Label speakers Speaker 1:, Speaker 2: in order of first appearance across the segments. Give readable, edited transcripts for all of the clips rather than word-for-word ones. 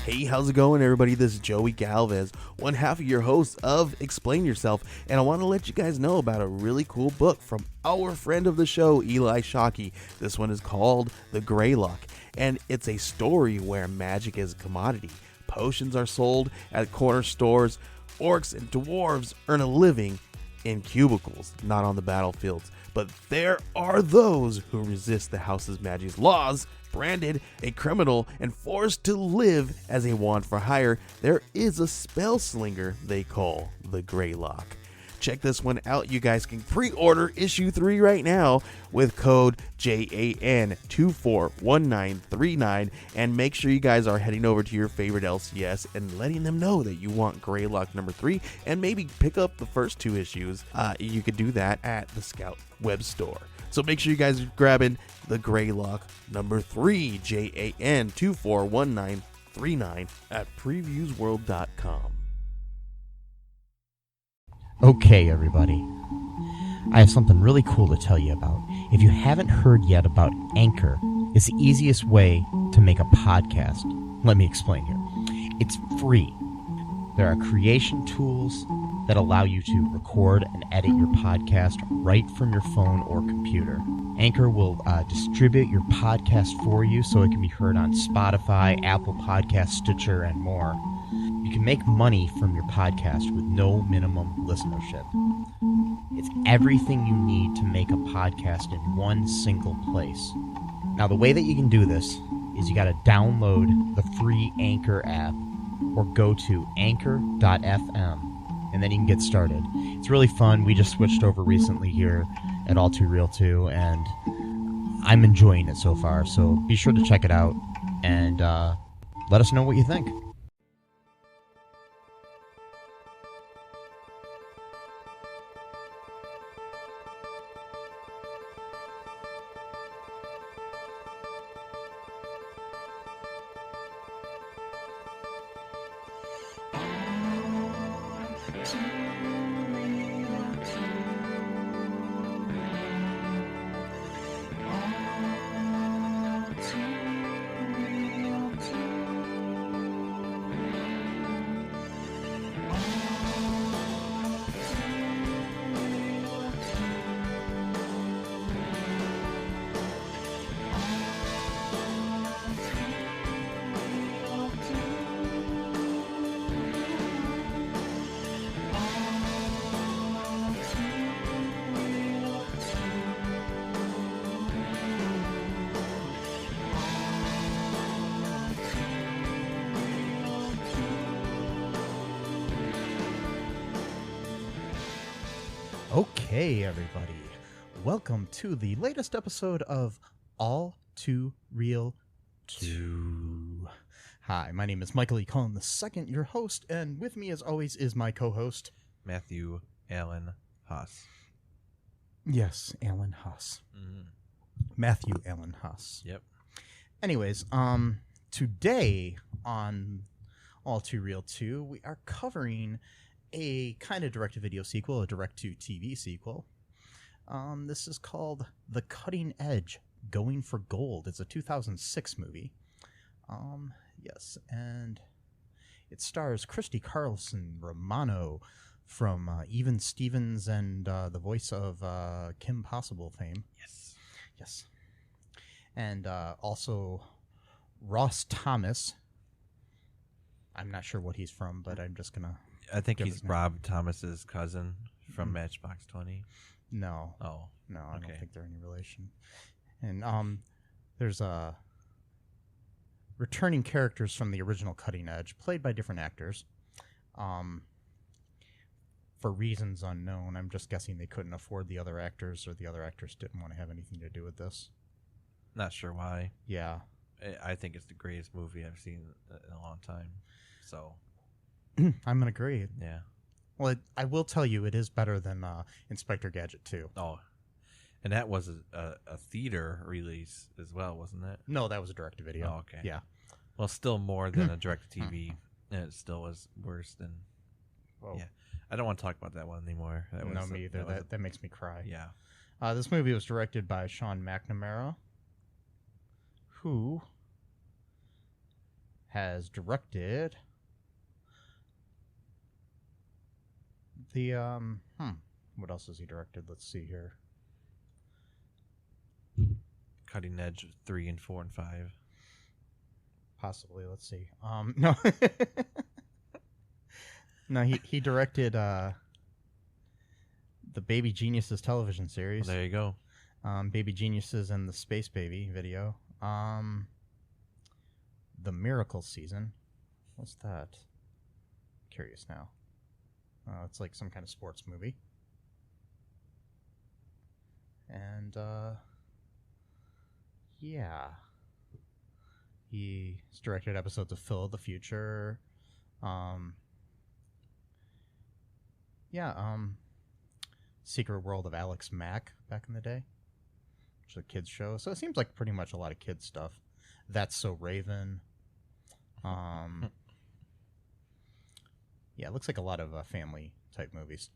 Speaker 1: Hey, how's it going, everybody? This is Joey Galvez, one half of your host of Explain Yourself, and I want to let you guys know about a really cool book from our friend of the show, Eli Shockey. This one is called The Greylock, and it's a story where magic is a commodity. Potions are sold at corner stores. Orcs and dwarves earn a living in cubicles, not on the battlefields. But there are those who resist the house's magic's laws. Branded a criminal and forced to live as a wand for hire, there is a spell slinger they call the Greylock. Check this one out. You guys can pre-order issue 3 right now with code JAN241939, and make sure you guys are heading over to your favorite LCS and letting them know that you want Greylock number 3, and maybe pick up the first 2 issues. You could do that at the Scout web store. So make sure you guys are grabbing the Greylock number 3, JAN241939 at previewsworld.com.
Speaker 2: Okay, everybody. I have something really cool to tell you about. If you haven't heard yet about Anchor, it's the easiest way to make a podcast. Let me explain here. It's free. There are creation tools that allow you to record and edit your podcast right from your phone or computer. Anchor will distribute your podcast for you so it can be heard on Spotify, Apple Podcasts, Stitcher, and more. You can make money from your podcast with no minimum listenership. It's everything you need to make a podcast in one single place. Now, the way that you can do this is you got to download the free Anchor app or go to anchor.fm, and then you can get started. It's really fun. We just switched over recently here at All Too Real 2, and I'm enjoying it so far. So be sure to check it out and let us know what you think. Okay, everybody. Welcome to the latest episode of All Too Real 2. Hi, my name is Michael E. Cullen II, your host, and with me, as always, is my co-host,
Speaker 3: Matthew Allen Haas.
Speaker 2: Yes, Allen Haas.
Speaker 3: Mm-hmm.
Speaker 2: Matthew Allen Haas.
Speaker 3: Yep.
Speaker 2: Anyways, today on All Too Real 2, we are covering a kind of direct-to-video sequel, a direct-to-TV sequel. This is called The Cutting Edge, Going for Gold. It's a 2006 movie. Yes, and it stars Christy Carlson Romano from Even Stevens and the voice of Kim Possible fame. Yes. And also Ross Thomas. I'm not sure what he's from, but I'm just going to...
Speaker 3: I think he's Rob Thomas's cousin from Matchbox 20.
Speaker 2: No.
Speaker 3: Oh.
Speaker 2: No, I don't think they're any relation. And there's returning characters from the original Cutting Edge, played by different actors. For reasons unknown, I'm just guessing they couldn't afford the other actors, or the other actors didn't want to have anything to do with this.
Speaker 3: Not sure why.
Speaker 2: Yeah.
Speaker 3: I think it's the greatest movie I've seen in a long time. So...
Speaker 2: I'm going to agree.
Speaker 3: Yeah.
Speaker 2: Well, I will tell you, it is better than Inspector Gadget 2.
Speaker 3: Oh. And that was a theater release as well, wasn't it?
Speaker 2: No, that was a direct-to-video.
Speaker 3: Oh, okay.
Speaker 2: Yeah.
Speaker 3: Well, still more than a direct-to-TV. And it still was worse than...
Speaker 2: Whoa.
Speaker 3: Yeah. I don't want to talk about that one anymore.
Speaker 2: No, me either. That makes me cry.
Speaker 3: Yeah.
Speaker 2: This movie was directed by Sean McNamara, who has directed the what else has he directed? Let's see here.
Speaker 3: Cutting Edge 3 and 4 and 5.
Speaker 2: Possibly. Let's see. No. No, he directed the Baby Geniuses television series.
Speaker 3: Well, there you go.
Speaker 2: Baby Geniuses and the Space Baby video. The Miracle season. What's that? Curious now. It's like some kind of sports movie. And yeah. He's directed episodes of Phil of the Future. Secret World of Alex Mack back in the day, which is a kids show. So it seems like pretty much a lot of kids stuff. That's So Raven. Yeah, it looks like a lot of family type movies.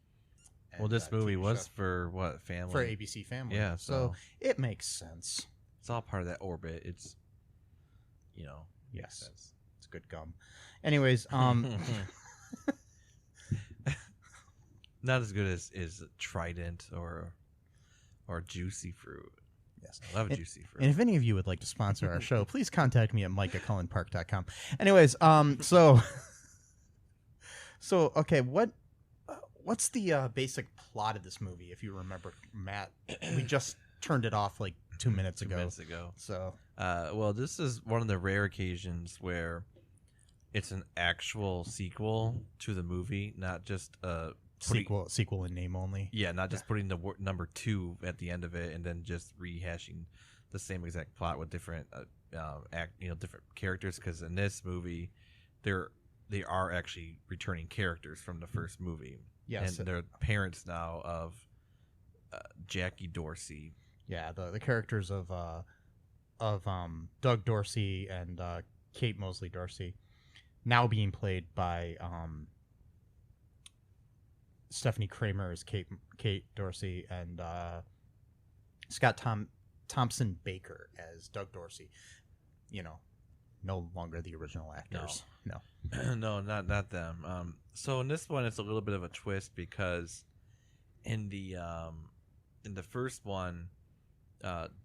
Speaker 3: Well,
Speaker 2: And,
Speaker 3: this movie
Speaker 2: TV
Speaker 3: was
Speaker 2: show.
Speaker 3: for what, family?
Speaker 2: For ABC Family.
Speaker 3: Yeah,
Speaker 2: so
Speaker 3: so
Speaker 2: it makes sense.
Speaker 3: it's all part of that orbit. It's, makes
Speaker 2: Yes.
Speaker 3: sense.
Speaker 2: It's good gum. Anyways,
Speaker 3: Not as good as Trident or Juicy Fruit.
Speaker 2: yes.
Speaker 3: I love
Speaker 2: And-
Speaker 3: Juicy Fruit.
Speaker 2: And if any of you would like to sponsor our show, please contact me at mike@cullenpark.com. Anyways, so okay, what's the basic plot of this movie? If you remember, Matt, we just turned it off like 2 minutes
Speaker 3: 2
Speaker 2: ago.
Speaker 3: minutes ago.
Speaker 2: So
Speaker 3: Well, this is one of the rare occasions where it's an actual sequel to the movie, not just
Speaker 2: sequel in name only.
Speaker 3: Yeah, not just putting the number 2 at the end of it and then just rehashing the same exact plot with different different characters. Because in this movie, they are actually returning characters from the first movie.
Speaker 2: Yes,
Speaker 3: and they're parents now of Jackie Dorsey.
Speaker 2: yeah. The characters of Doug Dorsey and Kate Mosley Dorsey, now being played by Stephanie Kramer as Kate Dorsey and Scott Thompson Baker as Doug Dorsey. No longer the original actors. No.
Speaker 3: No, not them. So in this one, it's a little bit of a twist because in the first one,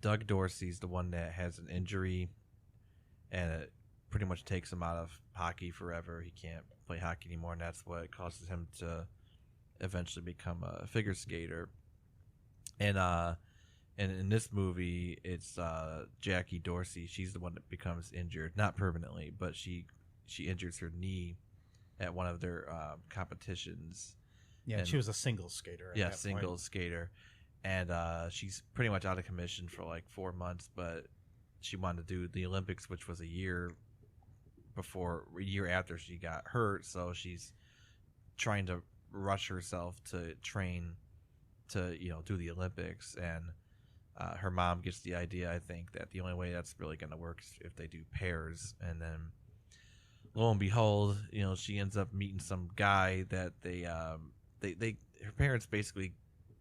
Speaker 3: Doug Dorsey's the one that has an injury, and it pretty much takes him out of hockey forever. He can't play hockey anymore, and that's what causes him to eventually become a figure skater. And in this movie, it's Jackie Dorsey. She's the one that becomes injured, not permanently, but she injures her knee at one of their competitions.
Speaker 2: Yeah,
Speaker 3: And-
Speaker 2: she was a singles skater. At
Speaker 3: Yeah,
Speaker 2: that
Speaker 3: singles skater. And she's pretty much out of commission for like 4 months, but she wanted to do the Olympics, which was a year after she got hurt. So she's trying to rush herself to train to, do the Olympics. And her mom gets the idea, I think, that the only way that's really going to work is if they do pairs. And then lo and behold, she ends up meeting some guy that her parents basically,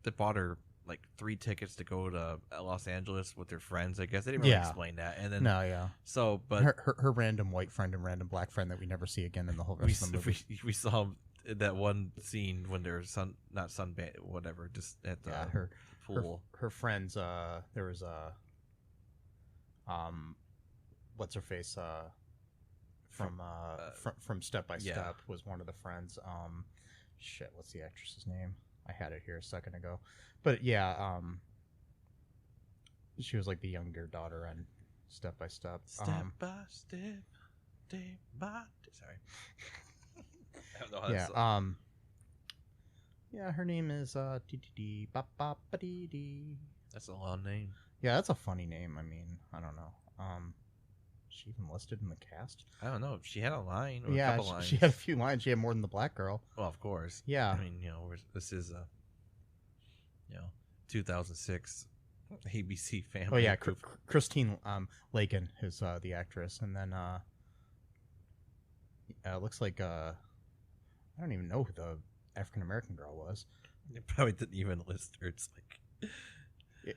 Speaker 3: they bought her like 3 tickets to go to Los Angeles with their friends. I guess they didn't really explain that. And then
Speaker 2: No, yeah.
Speaker 3: so, but
Speaker 2: Her random white friend and random black friend that we never see again in the whole rest of the movie.
Speaker 3: we saw that one scene when they're whatever, just at the
Speaker 2: Yeah,
Speaker 3: pool.
Speaker 2: her friends. There was a what's her face from Step by
Speaker 3: Yeah.
Speaker 2: Step was one of the friends. Shit, what's the actress's name? I had it here a second ago, but yeah, she was like the younger daughter on Step by Step.
Speaker 3: Step by step, day by day. Sorry. I don't know how
Speaker 2: Yeah.
Speaker 3: to song.
Speaker 2: Yeah, her name is dee-dee-bop-bop-ba-dee-dee.
Speaker 3: That's a long name.
Speaker 2: Yeah, that's a funny name. I mean, I don't know. She even listed in the cast.
Speaker 3: I don't know. She had a line or a
Speaker 2: Yeah,
Speaker 3: couple lines.
Speaker 2: she had a few lines. She had more than the black girl.
Speaker 3: Well, of course.
Speaker 2: Yeah.
Speaker 3: I mean, this is a 2006 ABC family.
Speaker 2: Oh yeah,
Speaker 3: group.
Speaker 2: Christine Lakin is the actress, and then looks like I don't even know who the African American girl was.
Speaker 3: They probably didn't even list her. It's like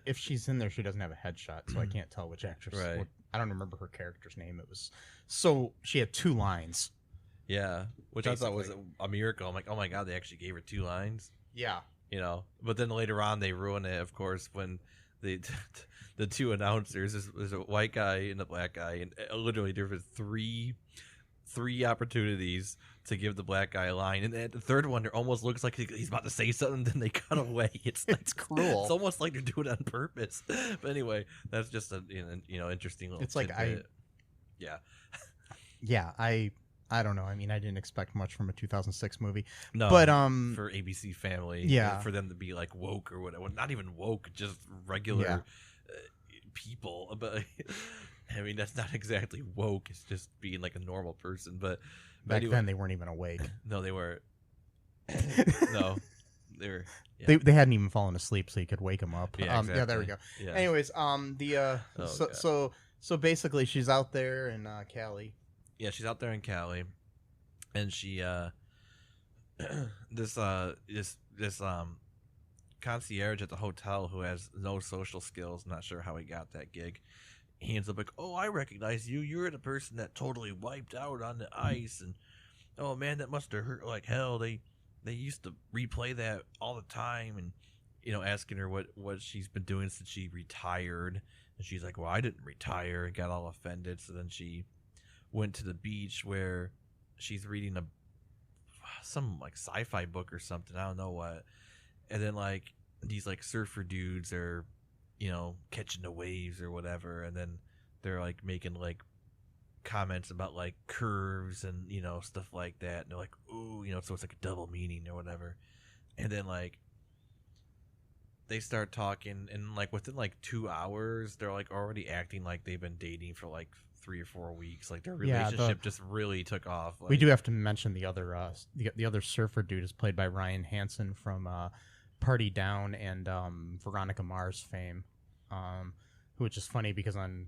Speaker 2: If she's in there, she doesn't have a headshot, so I can't tell which actress,
Speaker 3: Right.
Speaker 2: I don't remember her character's name. It was so she had 2 lines.
Speaker 3: Yeah, which I thought was
Speaker 2: Basically.
Speaker 3: a miracle. I'm like, oh my god, they actually gave her 2 lines.
Speaker 2: Yeah.
Speaker 3: You know, but then later on they ruin it, of course, when the 2 announcers, there's a white guy and a black guy, and literally there was three opportunities to give the black guy a line, and at the third one, it almost looks like he's about to say something, then they cut away. It's
Speaker 2: cruel.
Speaker 3: It's almost like they're doing it on purpose. But anyway, that's just a interesting little.
Speaker 2: It's like
Speaker 3: tidbit. Yeah.
Speaker 2: Yeah, I don't know. I mean, I didn't expect much from a 2006 movie.
Speaker 3: No,
Speaker 2: But
Speaker 3: for ABC Family,
Speaker 2: yeah.
Speaker 3: for them to be like woke or whatever, not even woke, just regular people. But I mean, that's not exactly woke. It's just being like a normal person. But
Speaker 2: back
Speaker 3: anyway,
Speaker 2: then they weren't even awake.
Speaker 3: no, they were. No, they were. Yeah.
Speaker 2: They hadn't even fallen asleep, so you could wake them up.
Speaker 3: Yeah, exactly.
Speaker 2: Yeah, there we go.
Speaker 3: Yeah.
Speaker 2: Anyways,
Speaker 3: God.
Speaker 2: so basically, she's out there in Cali.
Speaker 3: Yeah, she's out there in Cali, and she this concierge at the hotel who has no social skills, not sure how he got that gig. He ends up like, oh, I recognize you. You're the person that totally wiped out on the ice, and oh man, that must have hurt like hell. They used to replay that all the time, and asking her what she's been doing since she retired, and she's like, well, I didn't retire, and got all offended. So then she went to the beach where she's reading some like sci-fi book or something, I don't know what, and then like these like surfer dudes are catching the waves or whatever, and then they're like making like comments about like curves and stuff like that, and they're like, ooh, so it's like a double meaning or whatever, and then like they start talking, and like within like 2 hours they're like already acting like they've been dating for like 3 or 4 weeks. Like their relationship just really took off. Like,
Speaker 2: we do have to mention the other surfer dude is played by Ryan Hansen from Party Down and Veronica Mars fame, which is funny because on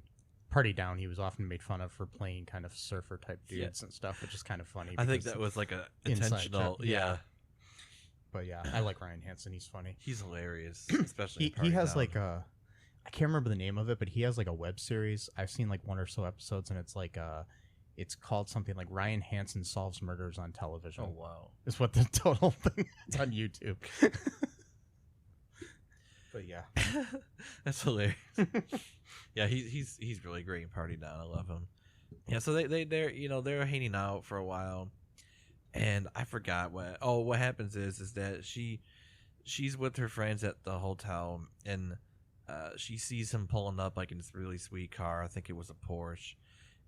Speaker 2: Party Down he was often made fun of for playing kind of surfer type dudes and stuff, which is kind of funny.
Speaker 3: I think that was like a intentional,
Speaker 2: yeah. But yeah, I like Ryan Hansen. He's funny.
Speaker 3: He's hilarious, especially.
Speaker 2: He has like I can't remember the name of it, but he has like a web series. I've seen like 1 or so episodes, and it's like it's called something like Ryan Hansen Solves Murders on Television.
Speaker 3: Oh wow,
Speaker 2: is what the total thing is on YouTube. But yeah,
Speaker 3: that's hilarious. Yeah, he's really great in Party Down. I love him. Yeah, so they're hanging out for a while, and I forgot what happens is that she's with her friends at the hotel, and she sees him pulling up like in this really sweet car. I think it was a Porsche,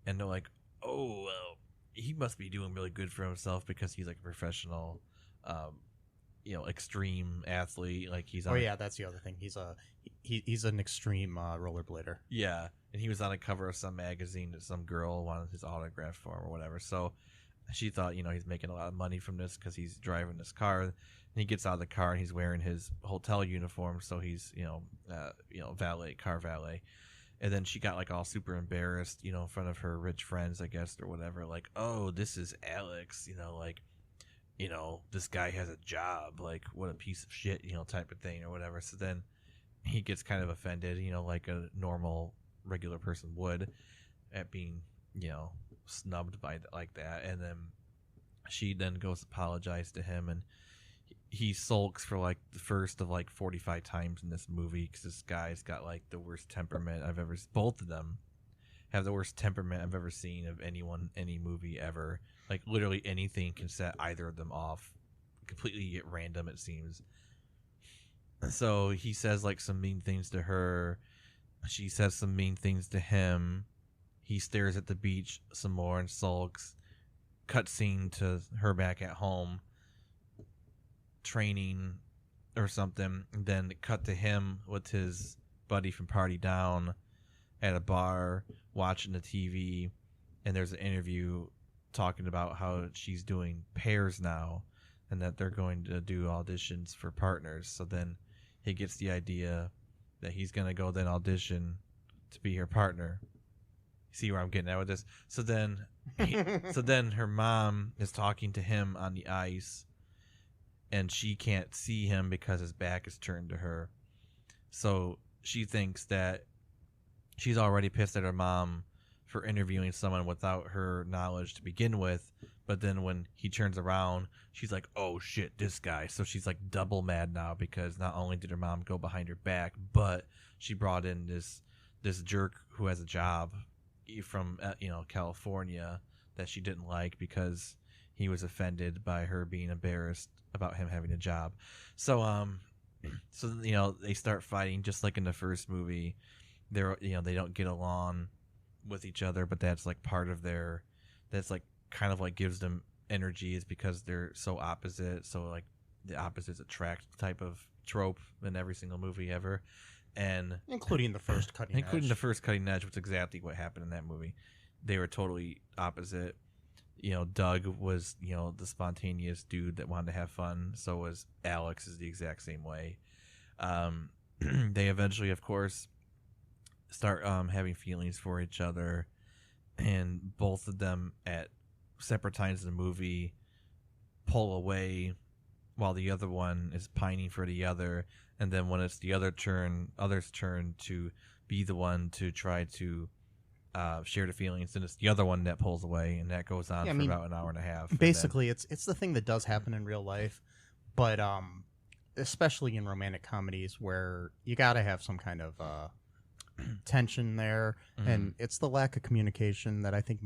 Speaker 3: and they're like, oh well, he must be doing really good for himself because he's like a professional extreme athlete. Like he's on
Speaker 2: that's the other thing. He's an extreme rollerblader.
Speaker 3: Yeah, and he was on a cover of some magazine that some girl wanted his autograph for him or whatever. So she thought, he's making a lot of money from this because he's driving this car. And he gets out of the car and he's wearing his hotel uniform, so he's car valet. And then she got like all super embarrassed, in front of her rich friends, I guess, or whatever. Like, oh, this is Alex, this guy has a job, like what a piece of shit, type of thing or whatever. So then he gets kind of offended, like a normal regular person would, at being, snubbed by like that. And then she then goes to apologize to him, and he sulks for like the first of like 45 times in this movie because this guy's got like the worst temperament I've ever. Both of them have the worst temperament I've ever seen of anyone, any movie ever. Like literally anything can set either of them off completely at random, it seems. So he says like some mean things to her. She says some mean things to him. He stares at the beach some more and sulks. Cutscene to her back at home training or something, and then cut to him with his buddy from Party Down at a bar watching the TV, and there's an interview talking about how she's doing pairs now and that they're going to do auditions for partners. So then he gets the idea that he's going to go then audition to be her partner. See where I'm getting at with this? So then her mom is talking to him on the ice, and she can't see him because his back is turned to her. So she thinks that she's already pissed at her mom for interviewing someone without her knowledge to begin with. But then when he turns around, she's like, oh shit, this guy. So she's like double mad now because not only did her mom go behind her back, but she brought in this jerk who has a job from California that she didn't like because he was offended by her being embarrassed about him having a job. So they start fighting just like in the first movie. They don't get along with each other, but that's like part of that's like kind of like gives them energy, is because they're so opposite. So like the opposites attract type of trope in every single movie ever, and
Speaker 2: including the first Cutting
Speaker 3: Edge, which is exactly what happened in that movie. They were totally opposite. Doug was the spontaneous dude that wanted to have fun. So was Alex, is the exact same way. They eventually, of course, start having feelings for each other, and both of them at separate times in the movie pull away while the other one is pining for the other. And then when it's the other's turn to be the one to try to share the feelings, and it's the other one that pulls away, and that goes on for about an hour and a half.
Speaker 2: Basically, it's the thing that does happen in real life, but especially in romantic comedies where you got to have some kind of tension there, and it's the lack of communication that I think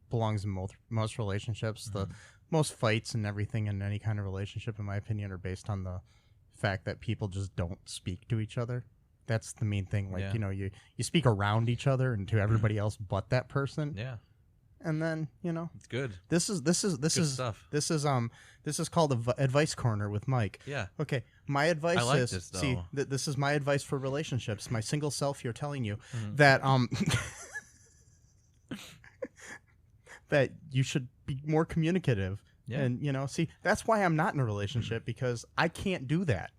Speaker 2: belongs in most relationships. The most fights and everything in any kind of relationship, in my opinion, are based on the fact that people just don't speak to each other. That's the main thing. Like, you speak around each other and to everybody else but that person.
Speaker 3: Yeah.
Speaker 2: And then,
Speaker 3: it's good.
Speaker 2: This is
Speaker 3: stuff.
Speaker 2: This is called Advice Corner with Mike.
Speaker 3: Yeah.
Speaker 2: Okay. My advice is
Speaker 3: this, though.
Speaker 2: see, this is my advice for relationships. My single self here telling you that that you should be more communicative.
Speaker 3: Yeah.
Speaker 2: And see, that's why I'm not in a relationship, because I can't do that.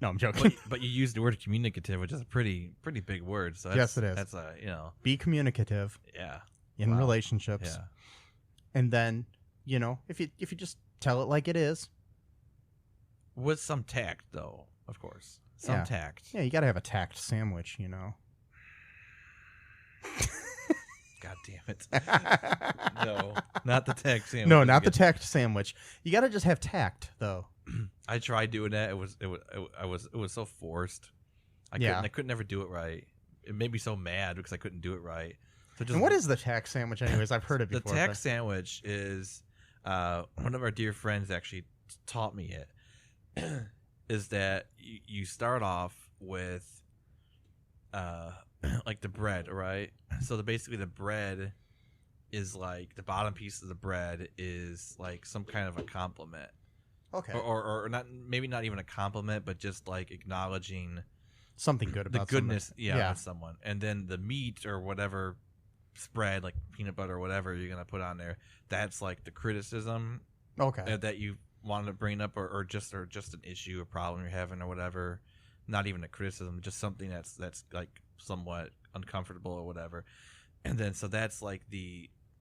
Speaker 2: No, I'm joking.
Speaker 3: But you used the word communicative, which is a pretty big word. So
Speaker 2: yes, it is.
Speaker 3: That's
Speaker 2: be communicative.
Speaker 3: Yeah.
Speaker 2: In relationships.
Speaker 3: Yeah.
Speaker 2: And then, if you just tell it like it is.
Speaker 3: With some tact, though, of course. Some tact.
Speaker 2: Yeah, you got to have a tact sandwich,
Speaker 3: God damn it. No, not the tact sandwich.
Speaker 2: No, not the tact sandwich. You got to just have tact, though.
Speaker 3: I tried doing that. It was so forced. I couldn't ever do it right. It made me so mad because I couldn't do it right. So
Speaker 2: and what is the tact sandwich, anyways? I've heard it before.
Speaker 3: The tact sandwich is one of our dear friends actually taught me it. Is that you start off with like the bread, right? So basically the bread is like, the bottom piece of the bread is like some kind of a compliment.
Speaker 2: Okay.
Speaker 3: Or not, maybe not even a compliment, but just like acknowledging
Speaker 2: something good about
Speaker 3: the goodness of someone. And then the meat or whatever spread, like peanut butter or whatever you're gonna put on there, that's like the criticism that you wanted to bring up, or just an issue, a problem you're having or whatever. Not even a criticism, just something that's like somewhat uncomfortable or whatever. And then so that's like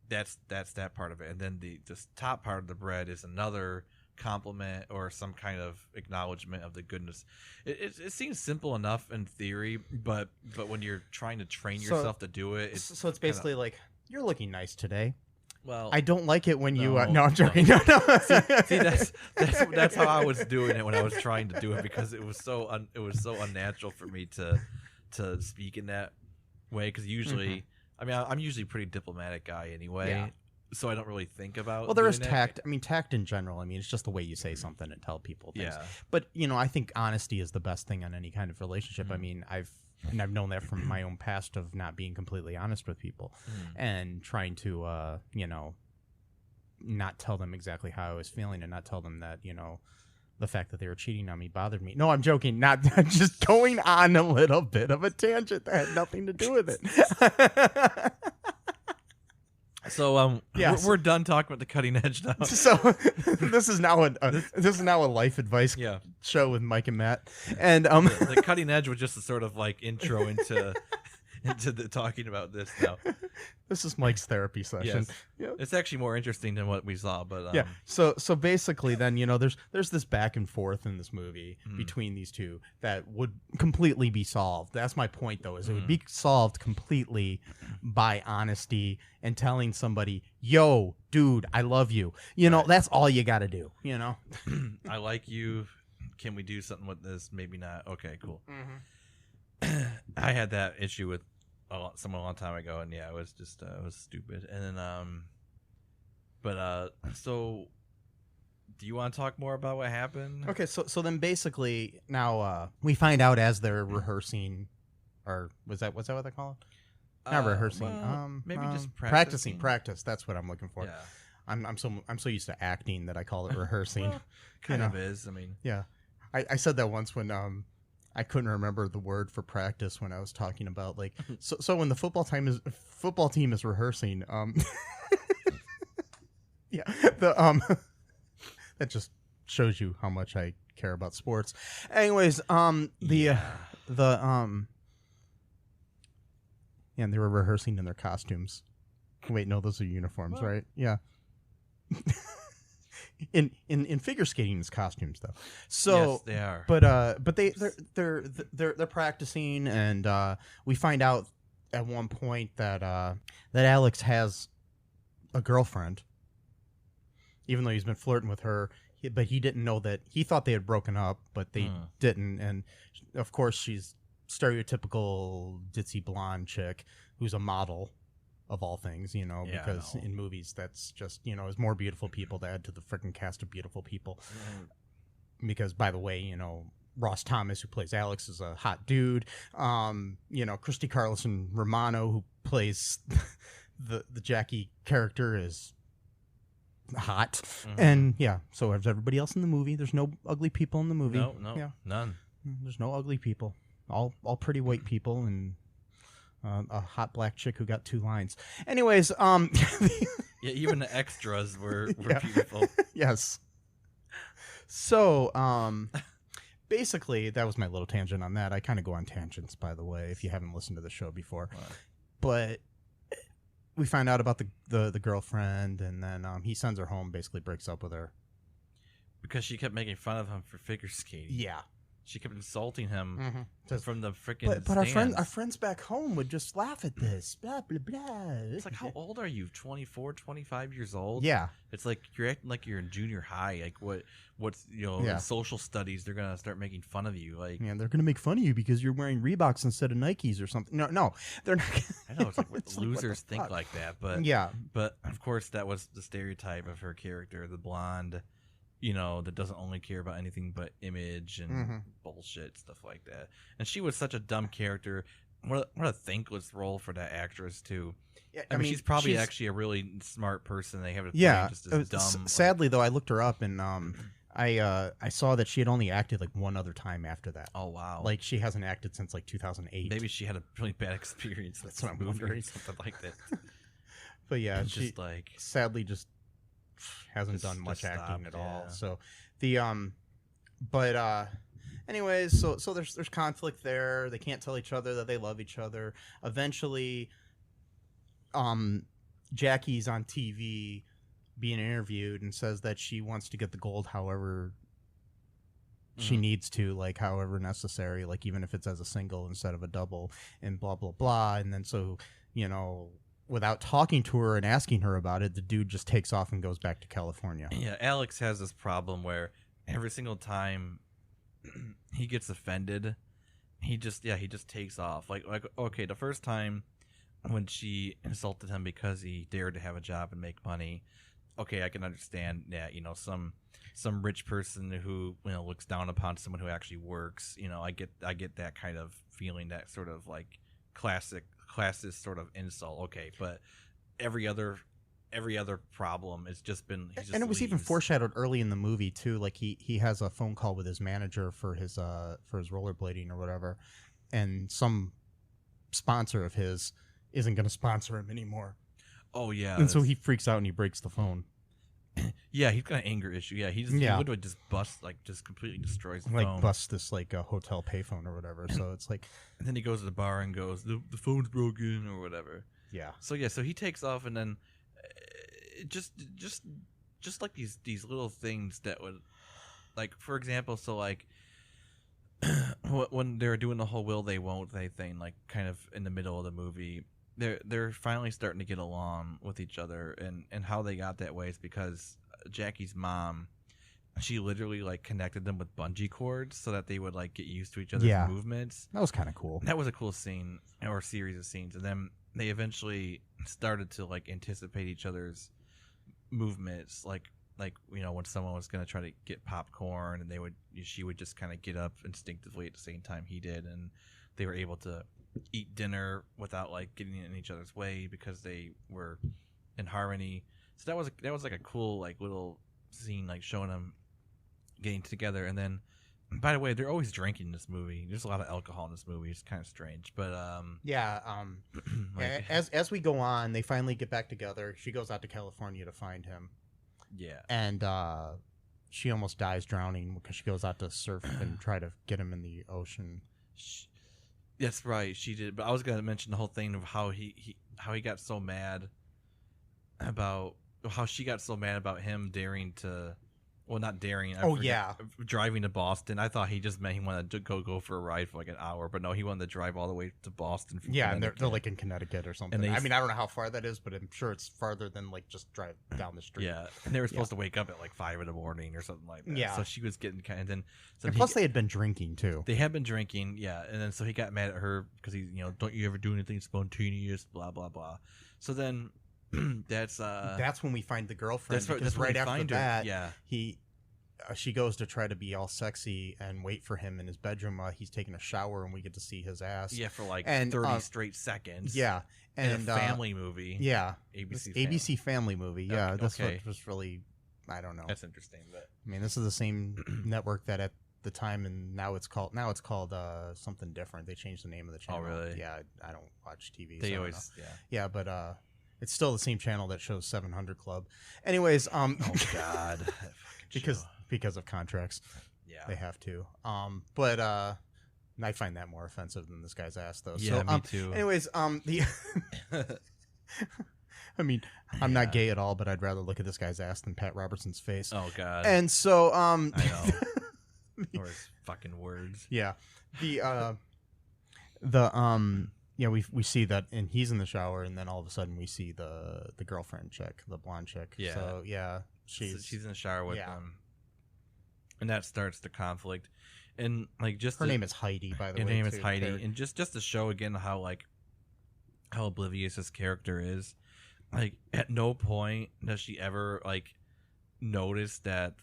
Speaker 3: that's that part of it. And then the top part of the bread is another compliment or some kind of acknowledgement of the goodness. It seems simple enough in theory, but when you're trying to train yourself to do it,
Speaker 2: it's basically like, you're looking nice today.
Speaker 3: Well,
Speaker 2: I don't like it when you. No, I'm joking. No.
Speaker 3: See, that's how I was doing it when I was trying to do it, because it was so unnatural for me to speak in that way. Because usually, I mean, I'm usually a pretty diplomatic guy anyway. Yeah. So I don't really think about.
Speaker 2: Well, there is tact. I mean, tact in general. I mean, it's just the way you say something and tell people things. Yeah. But I think honesty is the best thing in any kind of relationship. I mean, I've known that from my own past of not being completely honest with people and trying to, not tell them exactly how I was feeling, and not tell them that, the fact that they were cheating on me bothered me. No, I'm joking. Not just going on a little bit of a tangent that had nothing to do with it.
Speaker 3: So we're done talking about the Cutting Edge now.
Speaker 2: So this is now a life advice show with Mike and Matt, and
Speaker 3: the Cutting Edge was just a sort of like intro into the talking about this now.
Speaker 2: This is Mike's therapy session.
Speaker 3: Yes.
Speaker 2: Yeah.
Speaker 3: It's actually more interesting than what we saw, but
Speaker 2: Yeah. So basically, then there's this back and forth in this movie between these two that would completely be solved. That's my point, though, is it would be solved completely by honesty and telling somebody, "Yo, dude, I love you." That's all you got to do.
Speaker 3: I like you. Can we do something with this? Maybe not. Okay, cool. I had that issue with someone a long time ago, and yeah, it was just it was stupid. And then so do you want to talk more about what happened?
Speaker 2: Okay, so then basically now we find out as they're rehearsing, or was that what they call it? Not rehearsing.
Speaker 3: Well, maybe just
Speaker 2: practicing. Practice. That's what I'm looking for.
Speaker 3: Yeah.
Speaker 2: I'm so used to acting that I call it rehearsing.
Speaker 3: Well, kind of is. I mean,
Speaker 2: yeah. I said that once when I couldn't remember the word for practice when I was talking about like so when the football team is rehearsing yeah, the that just shows you how much I care about they were rehearsing in their costumes. Wait, no, those are uniforms, right? Yeah. In figure skating, it's costumes though. So
Speaker 3: yes, they are.
Speaker 2: But they're practicing, and we find out at one point that Alex has a girlfriend, even though he's been flirting with her. But he didn't know that. He thought they had broken up, but they didn't. And of course, she's stereotypical ditzy blonde chick who's a model. Of all things, because in movies that's just, is more beautiful people to add to the freaking cast of beautiful people. Because, by the way, Ross Thomas, who plays Alex, is a hot dude. Christy Carlson Romano, who plays the Jackie character, is hot. And, yeah, so is everybody else in the movie. There's no ugly people in the movie.
Speaker 3: No, none.
Speaker 2: There's no ugly people. All pretty white people and... a hot black chick who got 2 lines. Anyways,
Speaker 3: yeah, even the extras were beautiful.
Speaker 2: Yes. So, basically, that was my little tangent on that. I kind of go on tangents, by the way, if you haven't listened to the show before.
Speaker 3: Wow.
Speaker 2: But we find out about the girlfriend, and then he sends her home, basically breaks up with her.
Speaker 3: Because she kept making fun of him for figure skating.
Speaker 2: Yeah.
Speaker 3: She kept insulting him from the freaking
Speaker 2: But our
Speaker 3: stands.
Speaker 2: friends back home would just laugh at this. Blah, blah, blah.
Speaker 3: It's like, how old are you? 24, 25 years old?
Speaker 2: Yeah.
Speaker 3: It's like you're acting like you're in junior high. Like what's in social studies, they're going to start making fun of you. Like,
Speaker 2: yeah, they're going to make fun of you because you're wearing Reeboks instead of Nikes or something. No, they're not.
Speaker 3: I know, it's like
Speaker 2: It's
Speaker 3: losers
Speaker 2: like, what the
Speaker 3: think like that. But
Speaker 2: yeah.
Speaker 3: But, of course, that was the stereotype of her character, the blonde, that doesn't only care about anything but image and bullshit, stuff like that. And she was such a dumb character. What a thankless role for that actress, too.
Speaker 2: Yeah,
Speaker 3: I mean, she's probably actually a really smart person. They have to play just as dumb.
Speaker 2: Sadly, though, I looked her up, and I saw that she had only acted like one other time after that.
Speaker 3: Oh, wow.
Speaker 2: Like, she hasn't acted since, like, 2008.
Speaker 3: Maybe she had a really bad experience.
Speaker 2: That's what I'm wondering.
Speaker 3: Something like that.
Speaker 2: But, yeah,
Speaker 3: it's
Speaker 2: she
Speaker 3: just like...
Speaker 2: sadly just hasn't done much acting
Speaker 3: stopped,
Speaker 2: at all.
Speaker 3: yeah.
Speaker 2: So anyways, so there's conflict there. They can't tell each other that they love each other. Eventually, Jackie's on TV being interviewed and says that she wants to get the gold however she needs to, like however necessary, like even if it's as a single instead of a double, and blah blah blah. And then so without talking to her and asking her about it, the dude just takes off and goes back to California.
Speaker 3: Yeah, Alex has this problem where every single time he gets offended, he just takes off. Like okay, the first time when she insulted him because he dared to have a job and make money, okay, I can understand that, some rich person who looks down upon someone who actually works, I get that kind of feeling, that sort of like classist sort of insult. Okay, but every other problem it's just been
Speaker 2: and it was even foreshadowed early in the movie too. Like he has a phone call with his manager for his rollerblading or whatever, and some sponsor of his isn't going to sponsor him anymore.
Speaker 3: Oh yeah,
Speaker 2: and so he freaks out and he breaks the phone.
Speaker 3: Yeah, he's got an anger issue. Yeah, he
Speaker 2: Yeah.
Speaker 3: literally just just completely destroys the
Speaker 2: like
Speaker 3: phone.
Speaker 2: busts this like a hotel payphone or whatever. So it's like,
Speaker 3: And then he goes to the bar and goes, the phone's broken or whatever.
Speaker 2: yeah,
Speaker 3: So yeah, so he takes off, and then just like these little things that would, like, for example, so like when they're doing the whole will they won't they thing, like kind of in the middle of the movie, they're finally starting to get along with each other, and how they got that way is because Jackie's mom, she literally like connected them with bungee cords so that they would like get used to each other's
Speaker 2: Yeah.
Speaker 3: movements.
Speaker 2: that was kind of cool.
Speaker 3: That was a cool scene or series of scenes, and then they eventually started to like anticipate each other's movements, like when someone was going to try to get popcorn, and she would just kind of get up instinctively at the same time he did, and they were able to eat dinner without like getting in each other's way because they were in harmony. So that was like a cool like little scene, like showing them getting together. And then, by the way, they're always drinking in this movie. There's a lot of alcohol in this movie. It's kind of strange, but
Speaker 2: Yeah.
Speaker 3: like,
Speaker 2: As we go on, they finally get back together. She goes out to California to find him,
Speaker 3: yeah,
Speaker 2: and she almost dies drowning because she goes out to surf and try to get him in the ocean.
Speaker 3: that's right, she did. But I was gonna mention the whole thing of how he got so mad about how she got so mad about him daring to. Well, not daring. I
Speaker 2: Oh,
Speaker 3: forget,
Speaker 2: yeah.
Speaker 3: driving to Boston. I thought he just meant he wanted to go for a ride for like an hour, but no, he wanted to drive all the way to Boston. From
Speaker 2: Yeah, and they're
Speaker 3: Connecticut.
Speaker 2: like in Connecticut or something.
Speaker 3: they-
Speaker 2: I mean, I don't know how far that is, but I'm sure it's farther than like just drive down the street.
Speaker 3: Yeah, and they were supposed to wake up at like 5 in the morning or something like that.
Speaker 2: Yeah.
Speaker 3: So she was getting kind of then. So
Speaker 2: And plus, they had been drinking too.
Speaker 3: they had been drinking, yeah, and then so he got mad at her because he, don't you ever do anything spontaneous, blah blah blah. So then that's
Speaker 2: That's when we find the girlfriend.
Speaker 3: that's
Speaker 2: because
Speaker 3: when
Speaker 2: right
Speaker 3: we
Speaker 2: after
Speaker 3: find her.
Speaker 2: that,
Speaker 3: Yeah,
Speaker 2: she goes to try to be all sexy and wait for him in his bedroom while he's taking a shower, and we get to see his ass.
Speaker 3: yeah, for like
Speaker 2: And,
Speaker 3: 30 straight seconds.
Speaker 2: Yeah,
Speaker 3: in
Speaker 2: and
Speaker 3: a family movie.
Speaker 2: Yeah,
Speaker 3: ABC
Speaker 2: Family movie. Yeah,
Speaker 3: Okay,
Speaker 2: that's
Speaker 3: okay.
Speaker 2: what was really. I don't know.
Speaker 3: That's interesting, but
Speaker 2: I mean, this is the same network that at the time, and now it's called something different. They changed the name of the channel.
Speaker 3: really?
Speaker 2: Yeah, I don't watch TV.
Speaker 3: they
Speaker 2: so I don't
Speaker 3: always
Speaker 2: know.
Speaker 3: yeah.
Speaker 2: Yeah, but it's still the same channel that shows 700 Club. Anyways,
Speaker 3: Oh God, that fucking show.
Speaker 2: because of contracts,
Speaker 3: yeah,
Speaker 2: they have to. But I find that more offensive than this guy's ass, though.
Speaker 3: yeah,
Speaker 2: so,
Speaker 3: me too.
Speaker 2: Anyways, the. I mean, I'm not gay at all, but I'd rather look at this guy's ass than Pat Robertson's face.
Speaker 3: Oh God,
Speaker 2: And so,
Speaker 3: I know. Or his fucking words.
Speaker 2: yeah, yeah, we see that, and he's in the shower, and then all of a sudden we see the girlfriend chick, the blonde chick.
Speaker 3: Yeah.
Speaker 2: So yeah,
Speaker 3: She's in the shower with
Speaker 2: yeah.
Speaker 3: them, and that starts the conflict. And like just
Speaker 2: her name is Heidi, by the way.
Speaker 3: her name is
Speaker 2: too,
Speaker 3: Heidi,
Speaker 2: character.
Speaker 3: and just to show again how oblivious this character is. Like at no point does she ever like notice that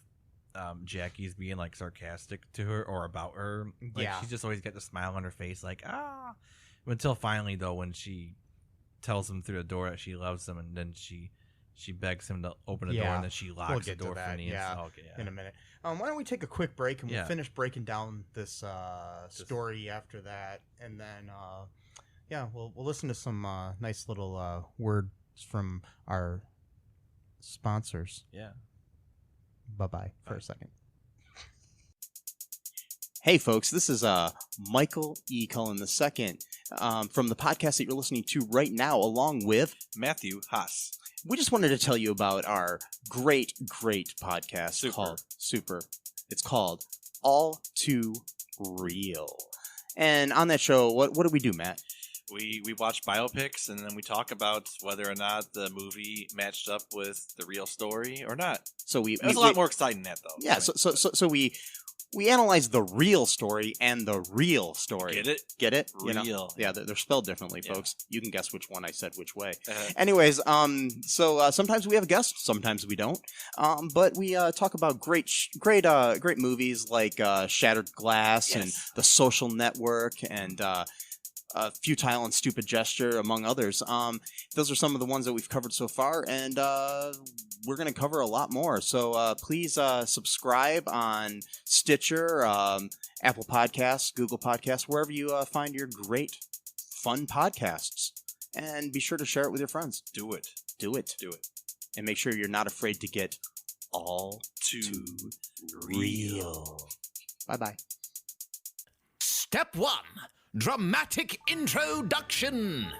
Speaker 3: Jackie's being like sarcastic to her or about her. Like,
Speaker 2: Yeah.
Speaker 3: she's just always got the smile on her face, like until finally though, when she tells him through the door that she loves him, and then she begs him to open the door,
Speaker 2: Yeah.
Speaker 3: and then she locks
Speaker 2: We'll
Speaker 3: the
Speaker 2: get to
Speaker 3: door for
Speaker 2: that,
Speaker 3: me.
Speaker 2: yeah,
Speaker 3: Okay, yeah.
Speaker 2: in a minute. Why don't we take a quick break, and we'll
Speaker 3: Yeah.
Speaker 2: finish breaking down this story after that, and then we'll listen to some nice little words from our sponsors.
Speaker 3: Yeah.
Speaker 2: Bye for
Speaker 3: Bye.
Speaker 2: a second. Hey folks, this is Michael E. Cullen II from the podcast that you're listening to right now, along with
Speaker 3: Matthew Haas.
Speaker 2: we just wanted to tell you about our great podcast
Speaker 3: Super.
Speaker 2: called Super. It's called All Too Real. And on that show, what do we do, Matt?
Speaker 4: We watch biopics, and then we talk about whether or not the movie matched up with the real story or not.
Speaker 2: So we
Speaker 4: It was a lot more exciting than that, though.
Speaker 2: Yeah, so we analyze the real story and the real story.
Speaker 4: Get it?
Speaker 2: Get it?
Speaker 4: Real.
Speaker 2: You know? Yeah, they're spelled differently,
Speaker 4: Yeah.
Speaker 2: folks. You can guess which one I said which way.
Speaker 4: Uh-huh.
Speaker 2: Anyways, so sometimes we have a guest, sometimes we don't. But we talk about great movies like Shattered Glass and
Speaker 4: Yes.
Speaker 2: The Social Network and Futile and Stupid Gesture, among others. Those are some of the ones that we've covered so far, and we're going to cover a lot more. So please subscribe on Stitcher, Apple Podcasts, Google Podcasts, wherever you find your great, fun podcasts. And be sure to share it with your friends.
Speaker 4: Do it.
Speaker 2: Do it.
Speaker 4: Do it.
Speaker 2: And make sure you're not afraid to get
Speaker 4: all too real.
Speaker 2: Bye-bye.
Speaker 5: Step 1. Dramatic introduction.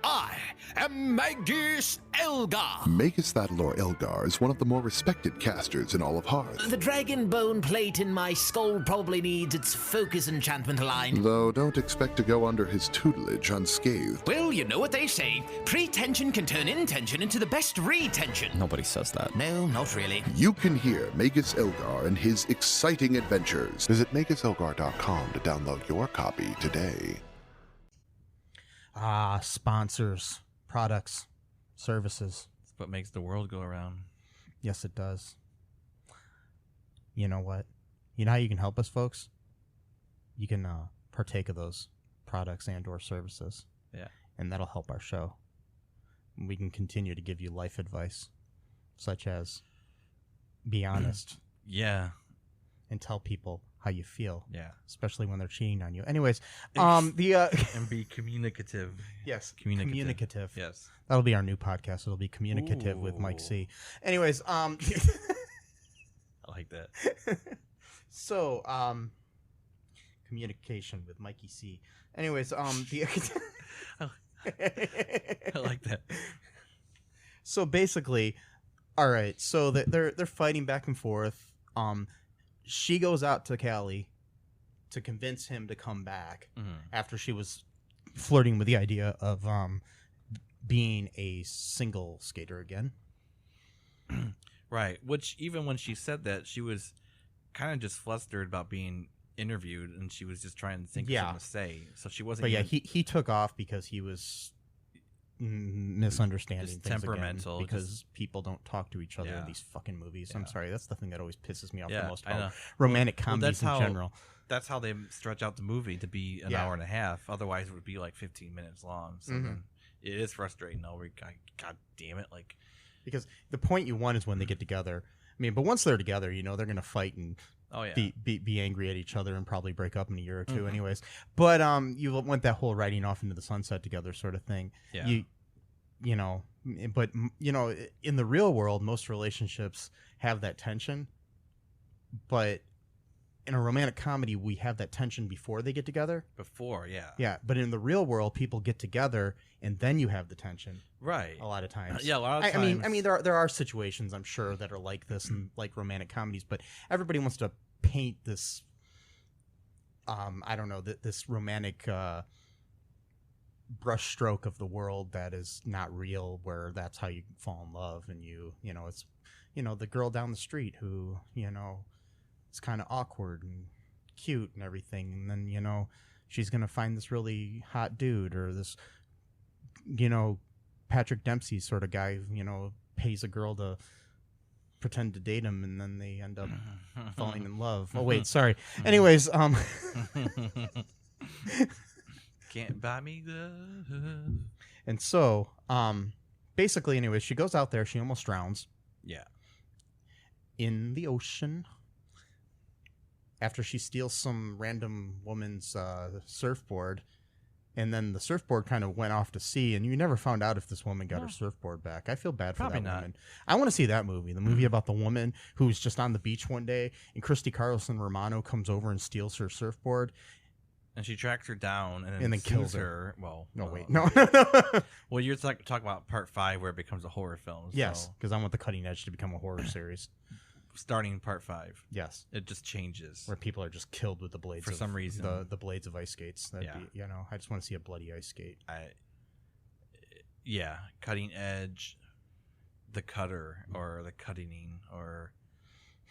Speaker 5: I am Magus Elgar.
Speaker 6: Magus Thadalor Elgar is one of the more respected casters in all of Hearth.
Speaker 5: The dragon bone plate in my skull probably needs its focus enchantment aligned.
Speaker 6: Though don't expect to go under his tutelage unscathed.
Speaker 5: Well, you know what they say. Pretension can turn intention into the best retention.
Speaker 7: Nobody says that.
Speaker 5: No, not really.
Speaker 6: You can hear Magus Elgar and his exciting adventures. Visit MagusElgar.com to download your copy today.
Speaker 2: Sponsors, products, services.
Speaker 3: That's what makes the world go around.
Speaker 2: Yes, it does. You know what? You know how you can help us, folks? You can partake of those products and or services.
Speaker 3: Yeah.
Speaker 2: And that'll help our show. We can continue to give you life advice, such as be honest
Speaker 3: Yeah.
Speaker 2: and tell people how you feel,
Speaker 3: Yeah.
Speaker 2: especially when they're cheating on you. Anyways, and
Speaker 3: be communicative.
Speaker 2: yes,
Speaker 3: Communicative. Yes.
Speaker 2: That'll be our new podcast. It'll be Communicative with Mike C. Anyways,
Speaker 3: I like that.
Speaker 2: so communication with Mikey C. Anyways,
Speaker 3: I like that.
Speaker 2: So basically, all right. So they're fighting back and forth. She goes out to Cali to convince him to come back after she was flirting with the idea of being a single skater again.
Speaker 3: Right. Which even when she said that, she was kind of just flustered about being interviewed, and she was just trying to think of something to say. So she wasn't.
Speaker 2: But yeah,
Speaker 3: even,
Speaker 2: he took off because he was misunderstanding
Speaker 3: just
Speaker 2: things
Speaker 3: temperamental,
Speaker 2: again, because people don't talk to each other in these fucking movies. I'm sorry, that's the thing that always pisses me off the most about romantic comedies in general.
Speaker 3: That's how they stretch out the movie to be an hour and a half. Otherwise, it would be like 15 minutes long. So then it is frustrating. No, God damn it! Like,
Speaker 2: because the point you want is when they get together. I mean, but once they're together, you know they're gonna fight and be angry at each other and probably break up in a year or two, anyways. But you want that whole riding off into the sunset together sort of thing.
Speaker 3: Yeah.
Speaker 2: You know, but you know, in the real world, most relationships have that tension, but in a romantic comedy, we have that tension before they get together. Yeah. But in the real world, people get together and then you have the tension.
Speaker 3: Right.
Speaker 2: A lot of times.
Speaker 3: A lot of times.
Speaker 2: I mean, there are situations I'm sure that are like this and like romantic comedies, but everybody wants to paint this. I don't know, this romantic brushstroke of the world that is not real, where that's how you fall in love, and you know, it's, you know, the girl down the street who, you know, it's kind of awkward and cute and everything, and then, you know, she's gonna find this really hot dude, or this, you know, Patrick Dempsey sort of guy, you know, pays a girl to pretend to date him, and then they end up falling in love. Oh wait, sorry. Anyways,
Speaker 3: can't buy me love.
Speaker 2: And so, basically, anyways, she goes out there. She almost drowns.
Speaker 3: Yeah.
Speaker 2: In the ocean. After she steals some random woman's surfboard, and then the surfboard kind of went off to sea, and you never found out if this woman got her surfboard back. I feel bad for
Speaker 3: Probably
Speaker 2: that
Speaker 3: not.
Speaker 2: woman. I want to see that movie, the movie about the woman who's just on the beach one day, and Christy Carlson Romano comes over and steals her surfboard.
Speaker 3: And she tracks her down and then
Speaker 2: kills
Speaker 3: her. Well,
Speaker 2: No,
Speaker 3: well,
Speaker 2: wait. No.
Speaker 3: Well, you're talking about part 5 where it becomes a horror film.
Speaker 2: Yes,
Speaker 3: So
Speaker 2: because I want the Cutting Edge to become a horror series.
Speaker 3: starting part 5.
Speaker 2: Yes.
Speaker 3: It just changes.
Speaker 2: Where people are just killed with the blades
Speaker 3: For some reason.
Speaker 2: The blades of ice skates. That'd be, you know, I just want to see a bloody ice skate.
Speaker 3: Cutting Edge, the Cutter, or the Cutting, or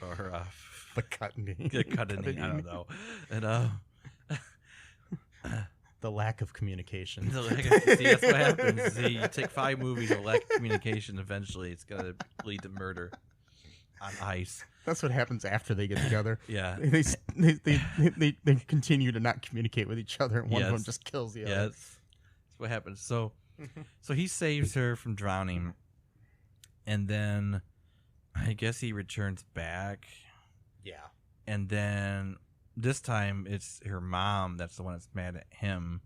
Speaker 2: the Cutting.
Speaker 3: the Cutting. I don't know. And
Speaker 2: the lack of communication.
Speaker 3: see, that's what happens. See, you take 5 movies of lack of communication, eventually it's gonna lead to murder on ice.
Speaker 2: That's what happens after they get together.
Speaker 3: Yeah.
Speaker 2: They continue to not communicate with each other, and one of them just kills the other.
Speaker 3: Yeah, that's what happens. So he saves her from drowning, and then I guess he returns back.
Speaker 2: Yeah.
Speaker 3: And then this time it's her mom that's the one that's mad at him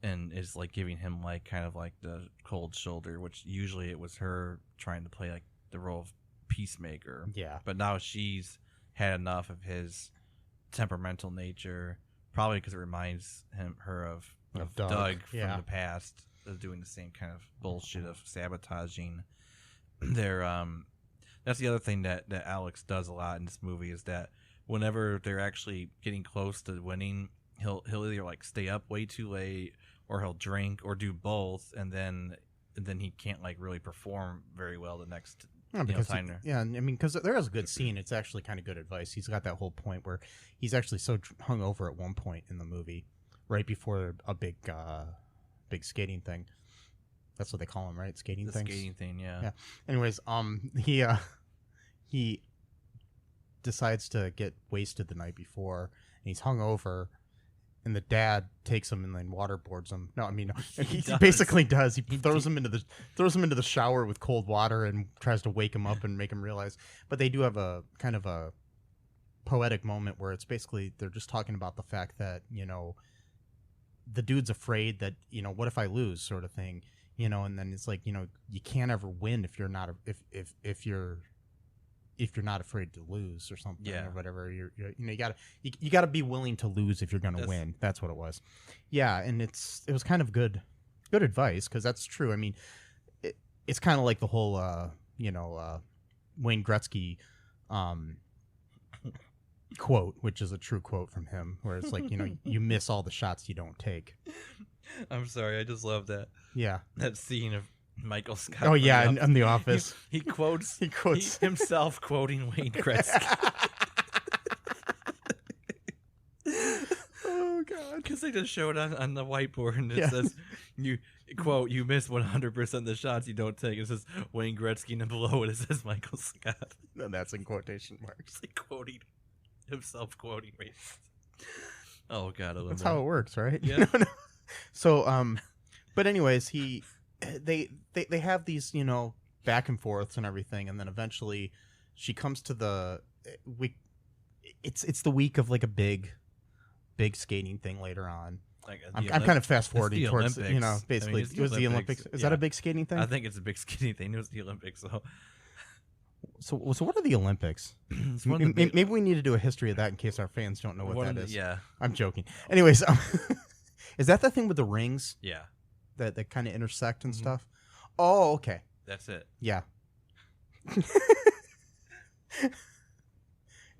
Speaker 3: and is like giving him like kind of like the cold shoulder, which usually it was her trying to play like the role of peacemaker.
Speaker 2: Yeah.
Speaker 3: But now she's had enough of his temperamental nature, probably because it reminds her of Doug from the past, doing the same kind of bullshit of sabotaging their that's the other thing that Alex does a lot in this movie, is that whenever they're actually getting close to winning, he'll either like stay up way too late, or he'll drink, or do both, and then he can't like really perform very well the next time.
Speaker 2: I mean, because there is a good scene. It's actually kind of good advice. He's got that whole point where he's actually so hungover at one point in the movie, right before a big skating thing. That's what they call them, right? Skating things.
Speaker 3: Skating thing, yeah.
Speaker 2: Yeah. Anyways, he decides to get wasted the night before, and he's hungover, and the dad takes him and then waterboards him. No, I mean, he basically does. He throws him into the shower with cold water and tries to wake him up and make him realize. But they do have a kind of a poetic moment where it's basically they're just talking about the fact that, the dude's afraid that, what if I lose, sort of thing, and then it's like, you can't ever win if you're not if you're not afraid to lose or something, or whatever. You gotta be willing to lose if you're gonna win. That's what it was. Yeah, and it was kind of good advice, because that's true. I mean, it's kind of like the whole Wayne Gretzky quote, which is a true quote from him, where it's like, you miss all the shots you don't take.
Speaker 3: I'm sorry, I just love that.
Speaker 2: Yeah,
Speaker 3: that scene of Michael Scott.
Speaker 2: Oh yeah, in The Office,
Speaker 3: he quotes himself quoting Wayne Gretzky.
Speaker 2: Oh god,
Speaker 3: because they just showed on the whiteboard, and it says, "You quote, you miss 100% of the shots you don't take." It says Wayne Gretzky, and then below it says Michael Scott.
Speaker 2: And that's in quotation marks.
Speaker 3: Like quoting himself, quoting Wayne. Oh god, I love
Speaker 2: that's
Speaker 3: that.
Speaker 2: how it works, right?
Speaker 3: Yeah.
Speaker 2: So, but anyways, they have these, back and forths and everything, and then eventually she comes to the week. It's the week of like a big skating thing later on. Like I'm kind of fast forwarding towards
Speaker 3: Olympics.
Speaker 2: Basically it was the Olympics. Is that a big skating thing?
Speaker 3: I think it's a big skating thing. It was the Olympics.
Speaker 2: So what are the Olympics? Maybe we need to do a history of that in case our fans don't know what that is.
Speaker 3: Yeah,
Speaker 2: I'm joking. Anyways, is that the thing with the rings?
Speaker 3: Yeah.
Speaker 2: That kind of intersect and stuff? Oh, okay.
Speaker 3: That's it.
Speaker 2: Yeah.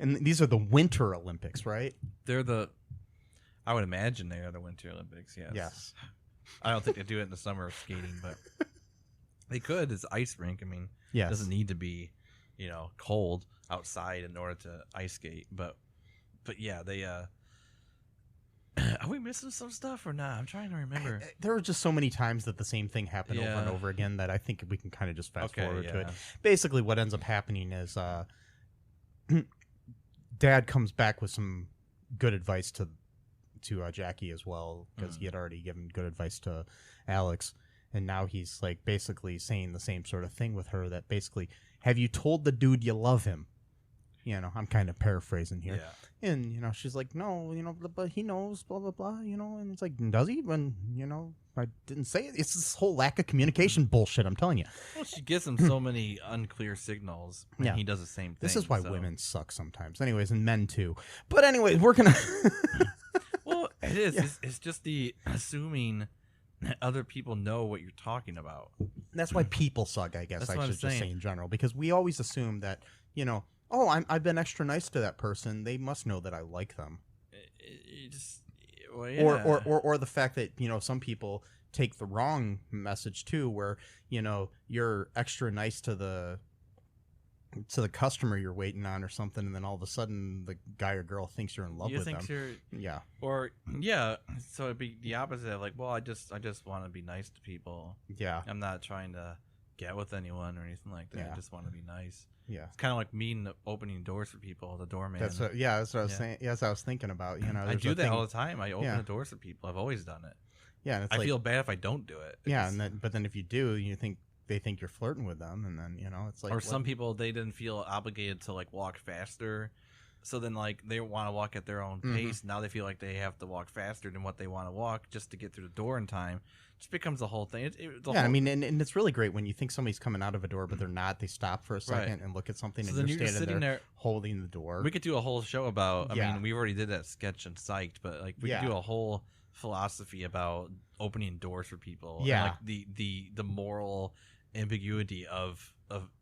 Speaker 2: And these are the Winter Olympics, right?
Speaker 3: I would imagine they are the Winter Olympics, yes.
Speaker 2: Yes.
Speaker 3: I don't think they do it in the summer of skating, but they could. It's ice rink. I mean,
Speaker 2: yes.
Speaker 3: It doesn't need to be, cold outside in order to ice skate. But yeah, they are we missing some stuff or not? I'm trying to remember.
Speaker 2: There were just so many times that the same thing happened over and over again that I think we can kind of just fast forward to it. Basically, what ends up happening is Dad comes back with some good advice to Jackie as well, because he had already given good advice to Alex, and now he's like basically saying the same sort of thing with her, that basically, have you told the dude you love him? I'm kind of paraphrasing here.
Speaker 3: Yeah.
Speaker 2: And, she's like, no, but he knows, blah, blah, blah, and it's like, does he? When, I didn't say it. It's this whole lack of communication bullshit, I'm telling you.
Speaker 3: Well, she gives him so many unclear signals, and he does the same thing.
Speaker 2: This is why women suck sometimes. Anyways, and men too. But anyway, we're going to...
Speaker 3: Well, it is. Yeah. It's just the assuming that other people know what you're talking about.
Speaker 2: That's why people suck, I guess. I should just say in general, because we always assume that, I've been extra nice to that person, they must know that I like them.
Speaker 3: Well, yeah.
Speaker 2: Or the fact that, some people take the wrong message too, where, you're extra nice to the customer you're waiting on or something, and then all of a sudden the guy or girl thinks you're in love with them. Yeah.
Speaker 3: Or so it'd be the opposite. Like, well, I just want to be nice to people.
Speaker 2: Yeah.
Speaker 3: I'm not trying to get with anyone or anything like that. I just want to be nice.
Speaker 2: Yeah.
Speaker 3: It's kind of like me opening doors for people, the doorman.
Speaker 2: That's what I was saying. Yeah, that's what I was thinking about.
Speaker 3: I do that all the time. I open the doors for people. I've always done it.
Speaker 2: Yeah. And
Speaker 3: I feel bad if I don't do it.
Speaker 2: Yeah. But then if you do, they think you're flirting with them, and then it's like.
Speaker 3: Or some people, they didn't feel obligated to like walk faster, So then, like, they want to walk at their own pace. Now they feel like they have to walk faster than what they want to walk just to get through the door in time. It just becomes the whole thing.
Speaker 2: I mean, and it's really great when you think somebody's coming out of a door, but they're not. They stop for a second and look at something,
Speaker 3: So
Speaker 2: and
Speaker 3: then
Speaker 2: you're
Speaker 3: you're
Speaker 2: standing
Speaker 3: sitting
Speaker 2: there
Speaker 3: there
Speaker 2: holding the door.
Speaker 3: We could do a whole show about. I
Speaker 2: Yeah.
Speaker 3: mean, we already did that sketch in Psyched, but like we could do a whole philosophy about opening doors for people.
Speaker 2: Yeah.
Speaker 3: And, like the moral ambiguity of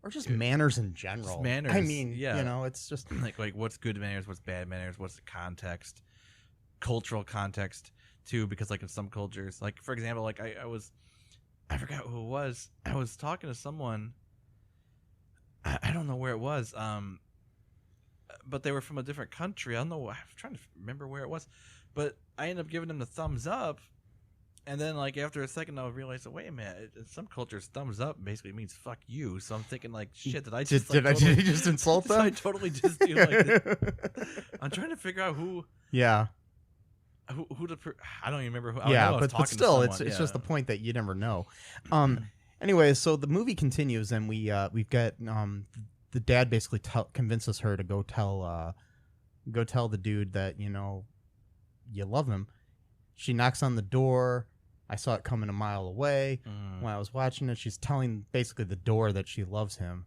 Speaker 2: or just manners in general.
Speaker 3: Just manners.
Speaker 2: I mean,
Speaker 3: yeah.
Speaker 2: you know, it's just
Speaker 3: like what's good manners, what's bad manners, what's the context, cultural context too. Because like in some cultures, like for example, like I forgot who it was. I was talking to someone. I don't know where it was. But they were from a different country. I don't know. I'm trying to remember where it was, but I ended up giving them the thumbs up. And then, like, after a second, I realized, wait a minute, in some cultures, thumbs up basically means fuck you. So I'm thinking, like, shit, did I just,
Speaker 2: did I just insult them?
Speaker 3: I totally just do, like, I'm trying to figure out who to, I don't even remember who,
Speaker 2: but still, it's just the point that you never know. Anyway, so the movie continues, and we've got, the dad basically convinces her to go tell the dude that, you know, you love him. She knocks on the door. I saw it coming a mile away when I was watching it. She's telling basically the door that she loves him.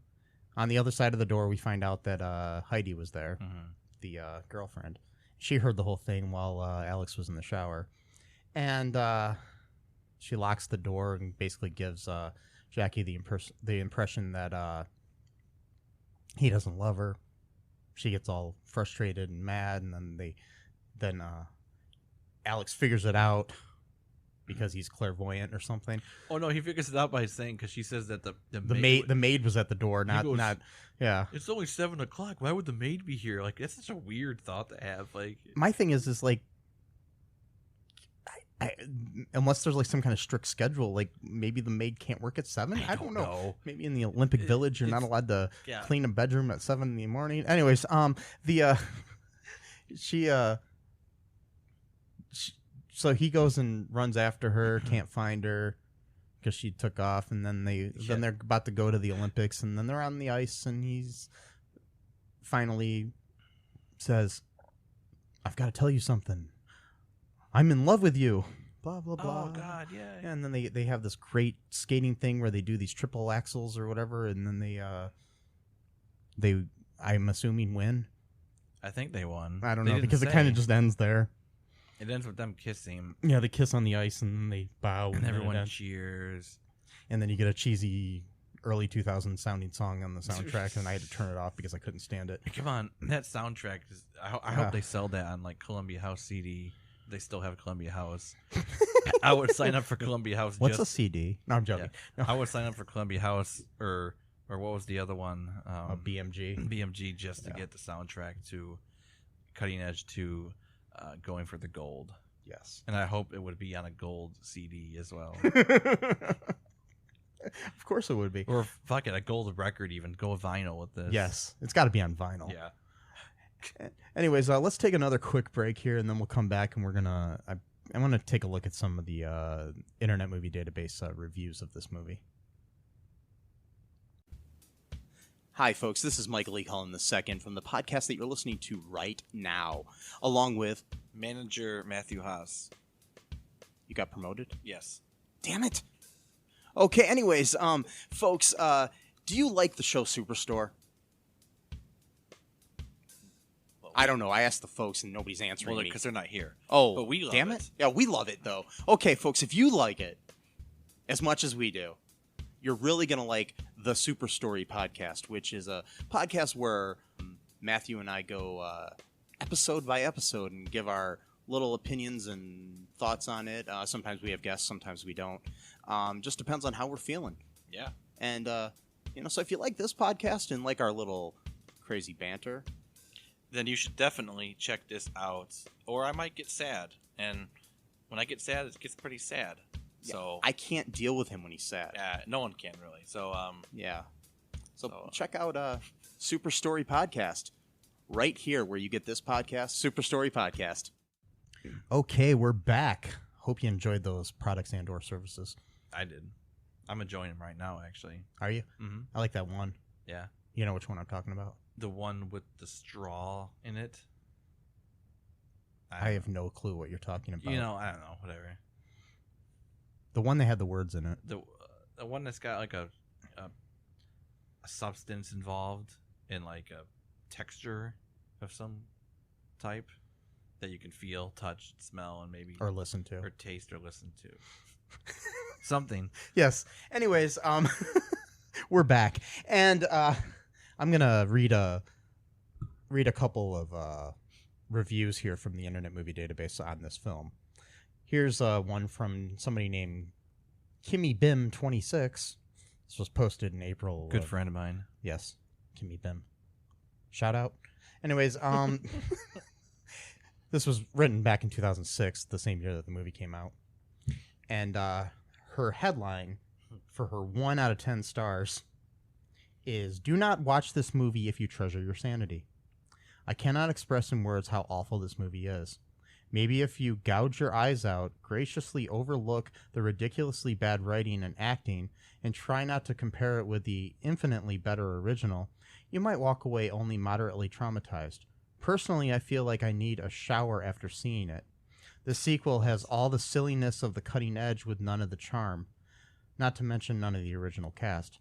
Speaker 2: On the other side of the door, we find out that Heidi was there, the girlfriend. She heard the whole thing while Alex was in the shower. And she locks the door and basically gives Jackie the impression that he doesn't love her. She gets all frustrated and mad, and then Alex figures it out because he's clairvoyant or something.
Speaker 3: Oh no, he figures it out by saying, because she says that the
Speaker 2: maid was at the door, not
Speaker 3: It's only 7 o'clock. Why would the maid be here? Like, that's such a weird thought to have. Like,
Speaker 2: my thing is like, I unless there's like some kind of strict schedule, like maybe the maid can't work at 7. I don't know. Maybe in the Olympic Village, you're not allowed to clean a bedroom at 7 in the morning. Anyways, so he goes and runs after her, can't find her because she took off, and then they're about to go to the Olympics, and then they're on the ice, and he's finally says, "I've got to tell you something. I'm in love with you." Blah blah blah.
Speaker 3: Oh God, yeah.
Speaker 2: And then they have this great skating thing where they do these triple axels or whatever, and then they I'm assuming win.
Speaker 3: I think they won.
Speaker 2: I don't know, because it kind of just ends there.
Speaker 3: It ends with them kissing.
Speaker 2: Yeah, they kiss on the ice, and then they bow.
Speaker 3: And everyone cheers.
Speaker 2: And then you get a cheesy early 2000s sounding song on the soundtrack, and I had to turn it off because I couldn't stand it.
Speaker 3: Come on, that soundtrack is, I hope they sell that on like Columbia House CD. They still have Columbia House. I would sign up for Columbia House.
Speaker 2: What's a CD? No, I'm joking.
Speaker 3: Yeah. No. I would sign up for Columbia House or what was the other one?
Speaker 2: BMG.
Speaker 3: BMG, just to get the soundtrack to Cutting Edge to Going for the Gold.
Speaker 2: Yes.
Speaker 3: And I hope it would be on a gold CD as well.
Speaker 2: Of course it would be.
Speaker 3: Or fuck it, a gold record even. Go vinyl with this.
Speaker 2: Yes. It's got to be on vinyl.
Speaker 3: Yeah.
Speaker 2: Anyways, let's take another quick break here, and then we'll come back, and we're gonna. I want to take a look at some of the Internet Movie Database reviews of this movie.
Speaker 7: Hi, folks. This is Michael E. Cullen II from the podcast that you're listening to right now, along with
Speaker 4: manager Matthew Haas.
Speaker 7: You got promoted?
Speaker 4: Yes.
Speaker 7: Damn it. Okay. Anyways, folks, do you like the show Superstore? I don't know. I asked the folks, and nobody's answering me.
Speaker 4: Because they're not here.
Speaker 7: Oh,
Speaker 4: but we love
Speaker 7: damn it. Yeah, we love it, though. Okay, folks, if you like it as much as we do, you're really going to like the Super Story podcast, which is a podcast where Matthew and I go episode by episode and give our little opinions and thoughts on it. Sometimes we have guests, sometimes we don't. Just depends on how we're feeling.
Speaker 4: Yeah.
Speaker 7: And, so if you like this podcast and like our little crazy banter,
Speaker 4: then you should definitely check this out. Or I might get sad. And when I get sad, it gets pretty sad.
Speaker 7: Yeah,
Speaker 4: so
Speaker 7: I can't deal with him when he's sad.
Speaker 4: Yeah, no one can really. So
Speaker 7: yeah. So check out Super Story Podcast right here where you get this podcast, Super Story Podcast.
Speaker 2: Okay, we're back. Hope you enjoyed those products and/or services.
Speaker 3: I did. I'm enjoying them right now, actually.
Speaker 2: Are you?
Speaker 3: Mm-hmm.
Speaker 2: I like that one.
Speaker 3: Yeah.
Speaker 2: You know which one I'm talking about?
Speaker 3: The one with the straw in it.
Speaker 2: I have no clue what you're talking about.
Speaker 3: I don't know. Whatever.
Speaker 2: The one that had the words in it.
Speaker 3: The one that's got like a substance involved in like a texture of some type that you can feel, touch, smell, and maybe
Speaker 2: Or listen to.
Speaker 3: or taste or listen to. Something.
Speaker 2: Yes. Anyways, we're back, and I'm gonna read a couple of reviews here from the Internet Movie Database on this film. Here's one from somebody named Kimmy Bim 26. This was posted in April.
Speaker 3: Good friend of mine.
Speaker 2: Yes, Kimmy Bim. Shout out. Anyways, this was written back in 2006, the same year that the movie came out. And her headline for her 1 out of 10 stars is, "Do not watch this movie if you treasure your sanity. I cannot express in words how awful this movie is. Maybe if you gouge your eyes out, graciously overlook the ridiculously bad writing and acting, and try not to compare it with the infinitely better original, you might walk away only moderately traumatized. Personally, I feel like I need a shower after seeing it. The sequel has all the silliness of The Cutting Edge with none of the charm, not to mention none of the original cast.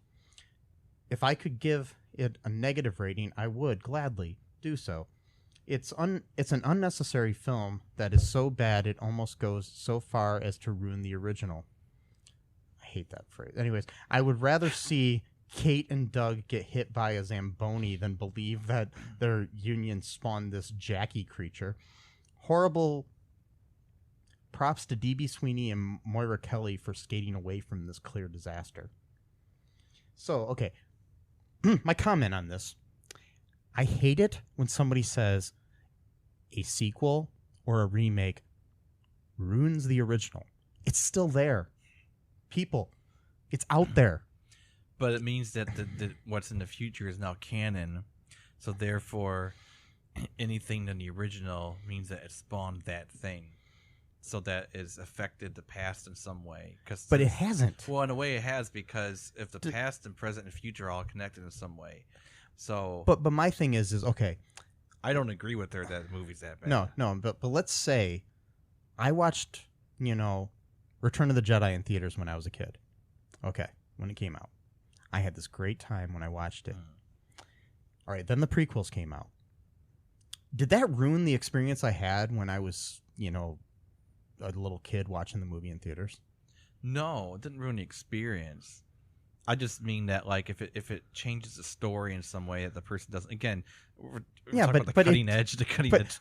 Speaker 2: If I could give it a negative rating, I would gladly do so. It's an unnecessary film that is so bad it almost goes so far as to ruin the original." I hate that phrase. Anyways, I would rather see Kate and Doug get hit by a Zamboni than believe that their union spawned this Jackie creature. Horrible props to D.B. Sweeney and Moira Kelly for skating away from this clear disaster. So, okay. My comment on this. I hate it when somebody says a sequel or a remake ruins the original. It's still there. People, it's out there.
Speaker 3: But it means that the what's in the future is now canon. So therefore, anything in the original means that it spawned that thing. So that is affected the past in some way.
Speaker 2: But it hasn't.
Speaker 3: Well, in a way it has, because if the past and present and future are all connected in some way. So,
Speaker 2: But my thing is okay.
Speaker 3: I don't agree with her that the movie's that bad.
Speaker 2: No, but let's say I watched, Return of the Jedi in theaters when I was a kid. Okay, when it came out. I had this great time when I watched it. All right, then the prequels came out. Did that ruin the experience I had when I was, a little kid watching the movie in theaters?
Speaker 3: No, it didn't ruin the experience. I just mean that, like, if it changes the story in some way that the person doesn't. Again, we're talking about the cutting edge.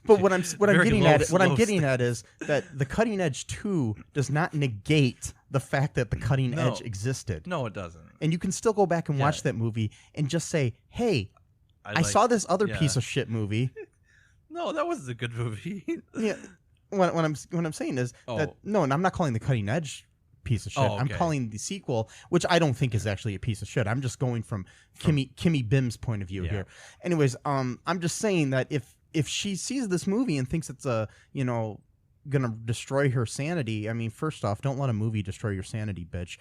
Speaker 2: But what I'm getting at is that the Cutting Edge 2 does not negate the fact that the Cutting Edge existed.
Speaker 3: No, it doesn't.
Speaker 2: And you can still go back and watch that movie and just say, "Hey, I saw this other piece of shit movie."
Speaker 3: No, that was a good movie.
Speaker 2: Yeah. What I'm saying is that no, and I'm not calling the Cutting Edge piece of shit.
Speaker 3: Oh, okay.
Speaker 2: I'm calling the sequel, which I don't think is actually a piece of shit. I'm just going from Kimmy Bim's point of view here. Anyways, I'm just saying that if she sees this movie and thinks it's gonna destroy her sanity, I mean, first off, don't let a movie destroy your sanity, bitch.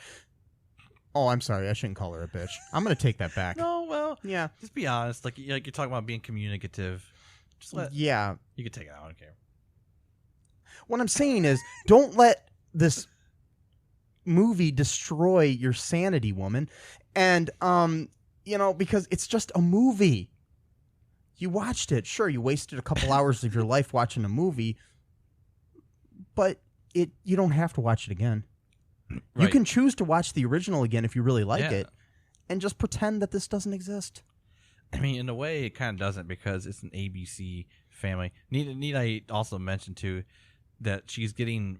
Speaker 2: Oh, I'm sorry, I shouldn't call her a bitch. I'm gonna take that back.
Speaker 3: No, well,
Speaker 2: yeah.
Speaker 3: Just be honest. Like you're talking about being communicative. Just let.
Speaker 2: Yeah.
Speaker 3: You can take it out. I don't care.
Speaker 2: What I'm saying is, don't let this movie destroy your sanity, woman. And because it's just a movie. You watched it. Sure, you wasted a couple hours of your life watching a movie, but you don't have to watch it again. Right. You can choose to watch the original again if you really like it, and just pretend that this doesn't exist.
Speaker 3: I mean, in a way, it kind of doesn't, because it's an ABC family. Need I also mention too that she's getting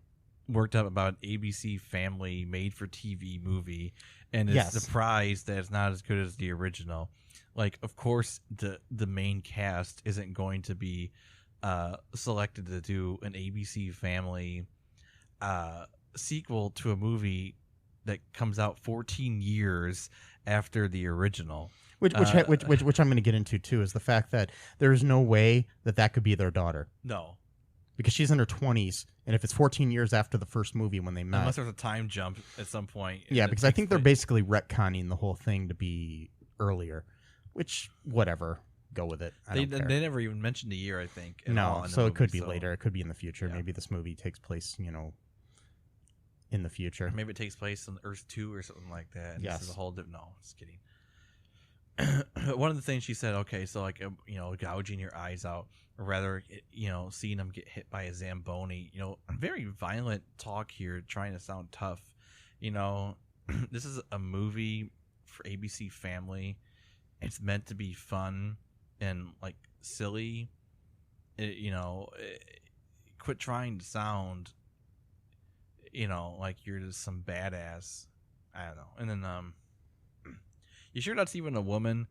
Speaker 3: worked up about an ABC family made-for-TV movie, and is surprised that it's not as good as the original. Like, of course, the main cast isn't going to be selected to do an ABC family sequel to a movie that comes out 14 years after the original.
Speaker 2: Which I'm going to get into too, is the fact that there is no way that could be their daughter.
Speaker 3: No.
Speaker 2: Because she's in her 20s, and if it's 14 years after the first movie when they met.
Speaker 3: Unless there's a time jump at some point.
Speaker 2: Yeah, because I think they're basically retconning the whole thing to be earlier. which whatever, go with it.
Speaker 3: They
Speaker 2: don't care.
Speaker 3: never even mentioned the year, I think. At all
Speaker 2: No,
Speaker 3: in the
Speaker 2: so it could
Speaker 3: movie,
Speaker 2: be later. It could be in the future.
Speaker 3: Yeah.
Speaker 2: Maybe this movie takes place, in the future.
Speaker 3: Maybe it takes place on Earth 2 or something like that. And
Speaker 2: Yes.
Speaker 3: This is a whole different. No, just kidding. One of the things she said, okay, so like, gouging your eyes out, or rather, seeing them get hit by a Zamboni, very violent talk here, trying to sound tough. This is a movie for ABC Family. It's meant to be fun and like silly. Quit trying to sound, like you're just some badass. I don't know. And then, you sure that's even a woman?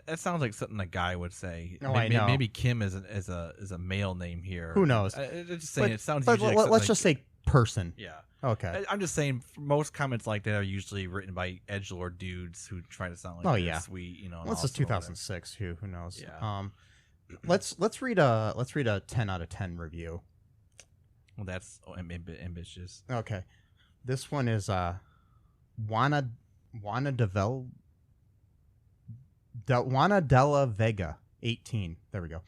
Speaker 3: That sounds like something a guy would say.
Speaker 2: No, I know.
Speaker 3: Maybe Kim is a male name here.
Speaker 2: Who knows?
Speaker 3: Just saying, it sounds.
Speaker 2: But
Speaker 3: usually like
Speaker 2: let's
Speaker 3: something
Speaker 2: just say person.
Speaker 3: yeah.
Speaker 2: Okay.
Speaker 3: I'm just saying, most comments like that are usually written by edgelord dudes who try to sound like they're
Speaker 2: yeah.
Speaker 3: sweet.
Speaker 2: Well, this is 2006. Who knows?
Speaker 3: Yeah.
Speaker 2: Let's read a 10 out of 10 review.
Speaker 3: Well, that's ambitious.
Speaker 2: Okay. This one is Juana Della Vega 18. There we go.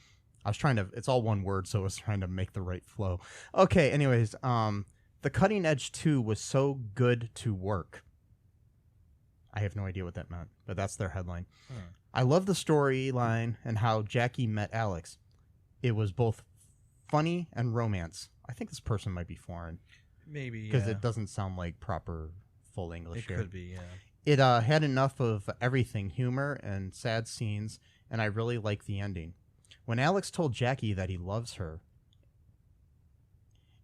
Speaker 2: It's all one word, so I was trying to make the right flow. Okay, anyways, The Cutting Edge 2 was so good to work. I have no idea what that meant, but that's their headline. I love the storyline and how Jackie met Alex. It was both funny and romance. I think this person might be foreign.
Speaker 3: Maybe,
Speaker 2: because it doesn't sound like proper full English
Speaker 3: It
Speaker 2: here.
Speaker 3: could be, yeah.
Speaker 2: It had enough of everything, humor and sad scenes, and I really like the ending. When Alex told Jackie that he loves her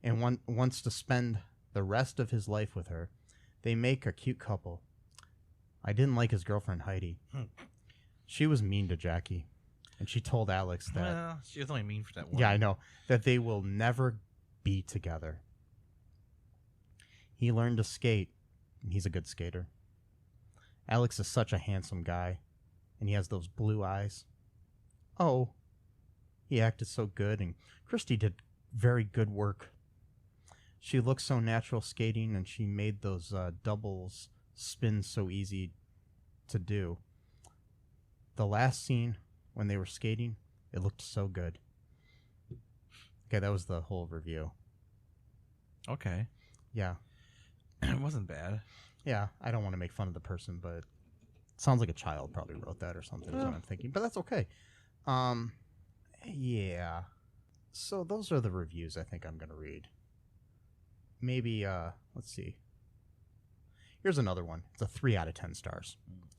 Speaker 2: and wants to spend the rest of his life with her, they make a cute couple. I didn't like his girlfriend, Heidi. She was mean to Jackie, and she told Alex that...
Speaker 3: Well, she was only mean for that one.
Speaker 2: Yeah, I know. That they will never be together. He learned to skate, and he's a good skater. Alex is such a handsome guy, and he has those blue eyes. Oh, he acted so good, and Christy did very good work. She looked so natural skating, and she made those doubles spin so easy to do. The last scene, when they were skating, it looked so good. Okay, that was the whole review.
Speaker 3: Okay.
Speaker 2: Yeah.
Speaker 3: It wasn't bad.
Speaker 2: Yeah, I don't want to make fun of the person, but it sounds like a child probably wrote that or something is what I'm thinking. But that's okay. Yeah. So those are the reviews I think I'm going to read. Maybe, let's see. Here's another one. It's a 3 out of 10 stars.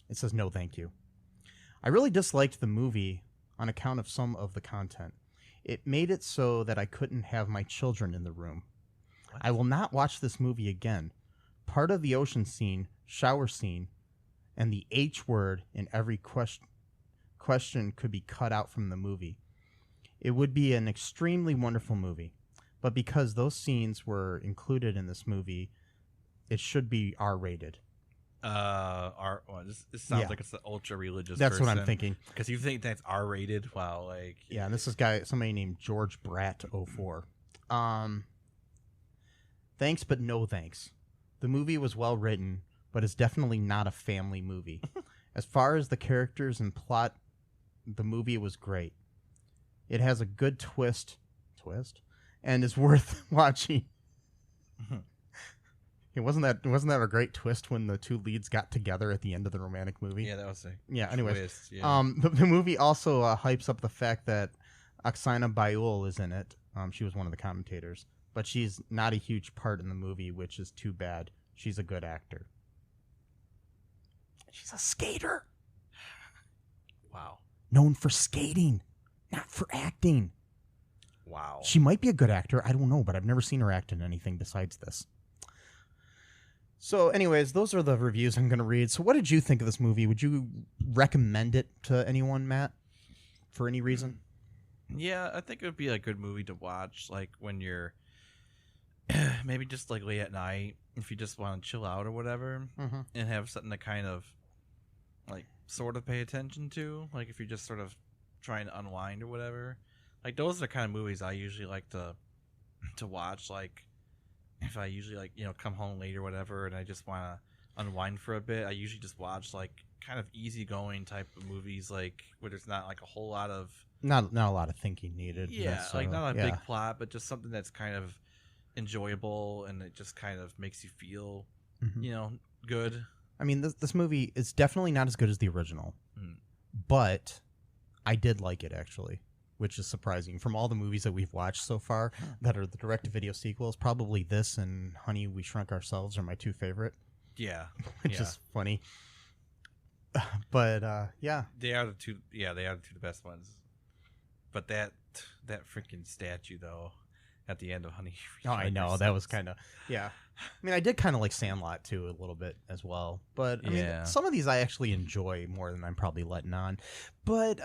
Speaker 2: It says, no thank you. I really disliked the movie on account of some of the content. It made it so that I couldn't have my children in the room. What? I will not watch this movie again. Part of the ocean scene, shower scene, and the H word in every question could be cut out from the movie. It would be an extremely wonderful movie, but because those scenes were included in this movie, it should be R-rated.
Speaker 3: This sounds like it's an ultra religious.
Speaker 2: That's
Speaker 3: person.
Speaker 2: what I'm thinking.
Speaker 3: Because you think that's R-rated? Wow, like
Speaker 2: yeah. And this is somebody named George Bratt 04. Thanks, but no thanks. The movie was well written, but it's definitely not a family movie. As far as the characters and plot, the movie was great. It has a good twist, and is worth watching. Wasn't that a great twist when the two leads got together at the end of the romantic movie?
Speaker 3: Yeah, that was a
Speaker 2: anyways,
Speaker 3: twist, yeah.
Speaker 2: The movie also hypes up the fact that Oksana Bayul is in it. She was one of the commentators, but she's not a huge part in the movie, which is too bad. She's a good actor. She's a skater.
Speaker 3: Wow.
Speaker 2: Known for skating, not for acting.
Speaker 3: Wow.
Speaker 2: She might be a good actor. I don't know, but I've never seen her act in anything besides this. So, anyways, those are the reviews I'm going to read. So, what did you think of this movie? Would you recommend it to anyone, Matt, for any reason?
Speaker 3: Yeah, I think it would be a good movie to watch, like when you're maybe just like late at night, if you just want to chill out or whatever, and have something to kind of like sort of pay attention to, like if you're just sort of trying to unwind or whatever. Like those are the kind of movies I usually like to watch. Like if I usually come home late or whatever, and I just want to unwind for a bit, I usually just watch like kind of easygoing type of movies, like where there's not like a whole lot of
Speaker 2: Not a lot of thinking needed.
Speaker 3: yeah,
Speaker 2: so,
Speaker 3: like not a
Speaker 2: yeah.
Speaker 3: big plot, but just something that's kind of enjoyable and it just kind of makes you feel,
Speaker 2: Mhm.
Speaker 3: you know, good.
Speaker 2: I mean, this movie is definitely not as good as the original,
Speaker 3: Mm.
Speaker 2: but I did like it actually, which is surprising. From all the movies that we've watched so far that are the direct-to-video sequels, probably this and Honey, We Shrunk Ourselves are my two favorite,
Speaker 3: Yeah,
Speaker 2: which
Speaker 3: yeah.
Speaker 2: is funny. But yeah,
Speaker 3: They are the two. Yeah, they are the two best ones. But that freaking statue though, at the end of Honey.
Speaker 2: oh, I know that was kind of yeah. I mean, I did kind of like Sandlot too a little bit as well, but I
Speaker 3: Yeah.
Speaker 2: mean, some of these I actually enjoy more than I'm probably letting on. But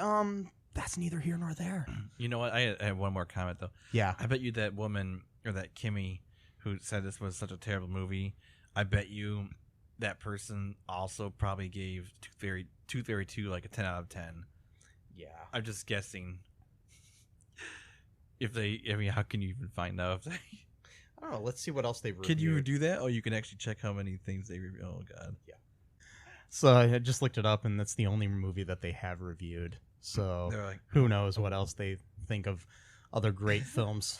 Speaker 2: that's neither here nor there.
Speaker 3: You know what? I have one more comment though.
Speaker 2: Yeah,
Speaker 3: I bet you that woman or that Kimmy who said this was such a terrible movie, I bet you that person also probably gave Tooth Fairy 2 like a 10 out of 10.
Speaker 2: yeah.
Speaker 3: I'm just guessing. If they, I mean, how can you even find out? If they,
Speaker 2: I don't know. Let's see what else they've reviewed.
Speaker 3: can you do that? Oh, you can actually check how many things they review. Oh God.
Speaker 2: So I just looked it up, and that's the only movie that they have reviewed. So
Speaker 3: They're like,
Speaker 2: who knows what else they think of other great films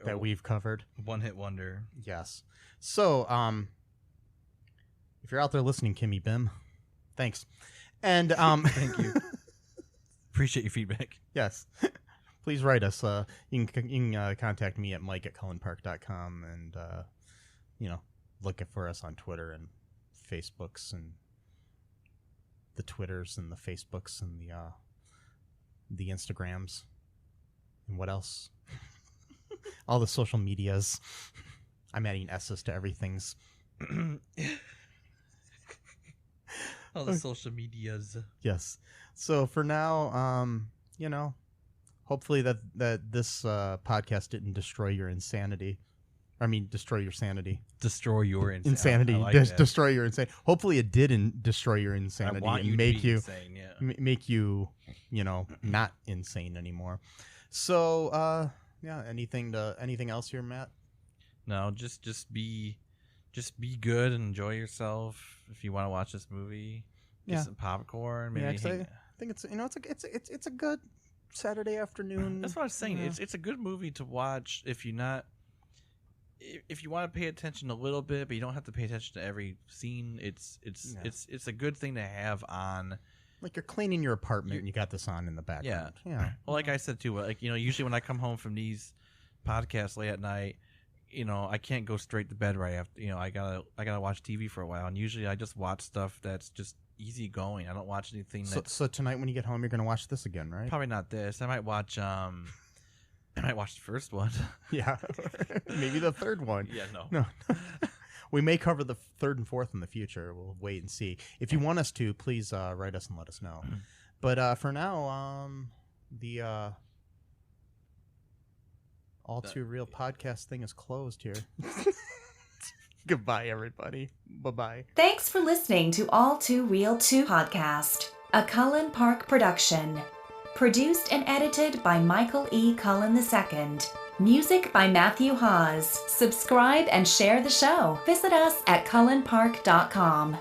Speaker 2: that we've covered.
Speaker 3: one hit wonder.
Speaker 2: Yes. So if you're out there listening, Kimmy Bim, thanks. And
Speaker 3: Thank you. Appreciate your feedback.
Speaker 2: Yes. Please write us. You can contact me at mike@cullenpark.com and, look for us on Twitter and Facebooks and the Twitters and the Facebooks and the Instagrams. And what else? All the social medias. I'm adding S's to everything's.
Speaker 3: All the social medias.
Speaker 2: Yes. So for now, hopefully that this podcast didn't destroy your insanity. I mean, destroy your sanity.
Speaker 3: Destroy your
Speaker 2: Insanity.
Speaker 3: I like that.
Speaker 2: Destroy your insanity. Hopefully it didn't destroy your
Speaker 3: I
Speaker 2: insanity
Speaker 3: want
Speaker 2: and
Speaker 3: you
Speaker 2: make
Speaker 3: to be
Speaker 2: you
Speaker 3: insane, yeah.
Speaker 2: make you, not insane anymore. So, anything else here, Matt?
Speaker 3: No, just be good and enjoy yourself. If you want to watch this movie, get
Speaker 2: Yeah.
Speaker 3: some popcorn. Maybe
Speaker 2: Yeah, 'cause
Speaker 3: hang-
Speaker 2: I think it's a good Saturday afternoon.
Speaker 3: That's what I was saying.
Speaker 2: Yeah.
Speaker 3: It's a good movie to watch if you want to pay attention a little bit, but you don't have to pay attention to every scene. It's a good thing to have on.
Speaker 2: Like you're cleaning your apartment and you got this on in the background. Yeah.
Speaker 3: Well, like I said too, like usually when I come home from these podcasts late at night, I can't go straight to bed right after. I gotta watch TV for a while, and usually I just watch stuff that's just easy going. I don't watch anything that's
Speaker 2: So tonight when you get home, you're gonna watch this again, right?
Speaker 3: probably not this. I might watch I might watch the first one.
Speaker 2: Yeah. Maybe the third one.
Speaker 3: Yeah, no.
Speaker 2: No. We may cover the third and fourth in the future. We'll wait and see. If you want us to, please write us and let us know. But for now, the All Too Real podcast thing is closed here. Goodbye, everybody. Bye-bye.
Speaker 8: Thanks for listening to All Too Real 2 podcast, a Cullen Park production. Produced and edited by Michael E. Cullen II. Music by Matthew Hawes. Subscribe and share the show. Visit us at cullenpark.com.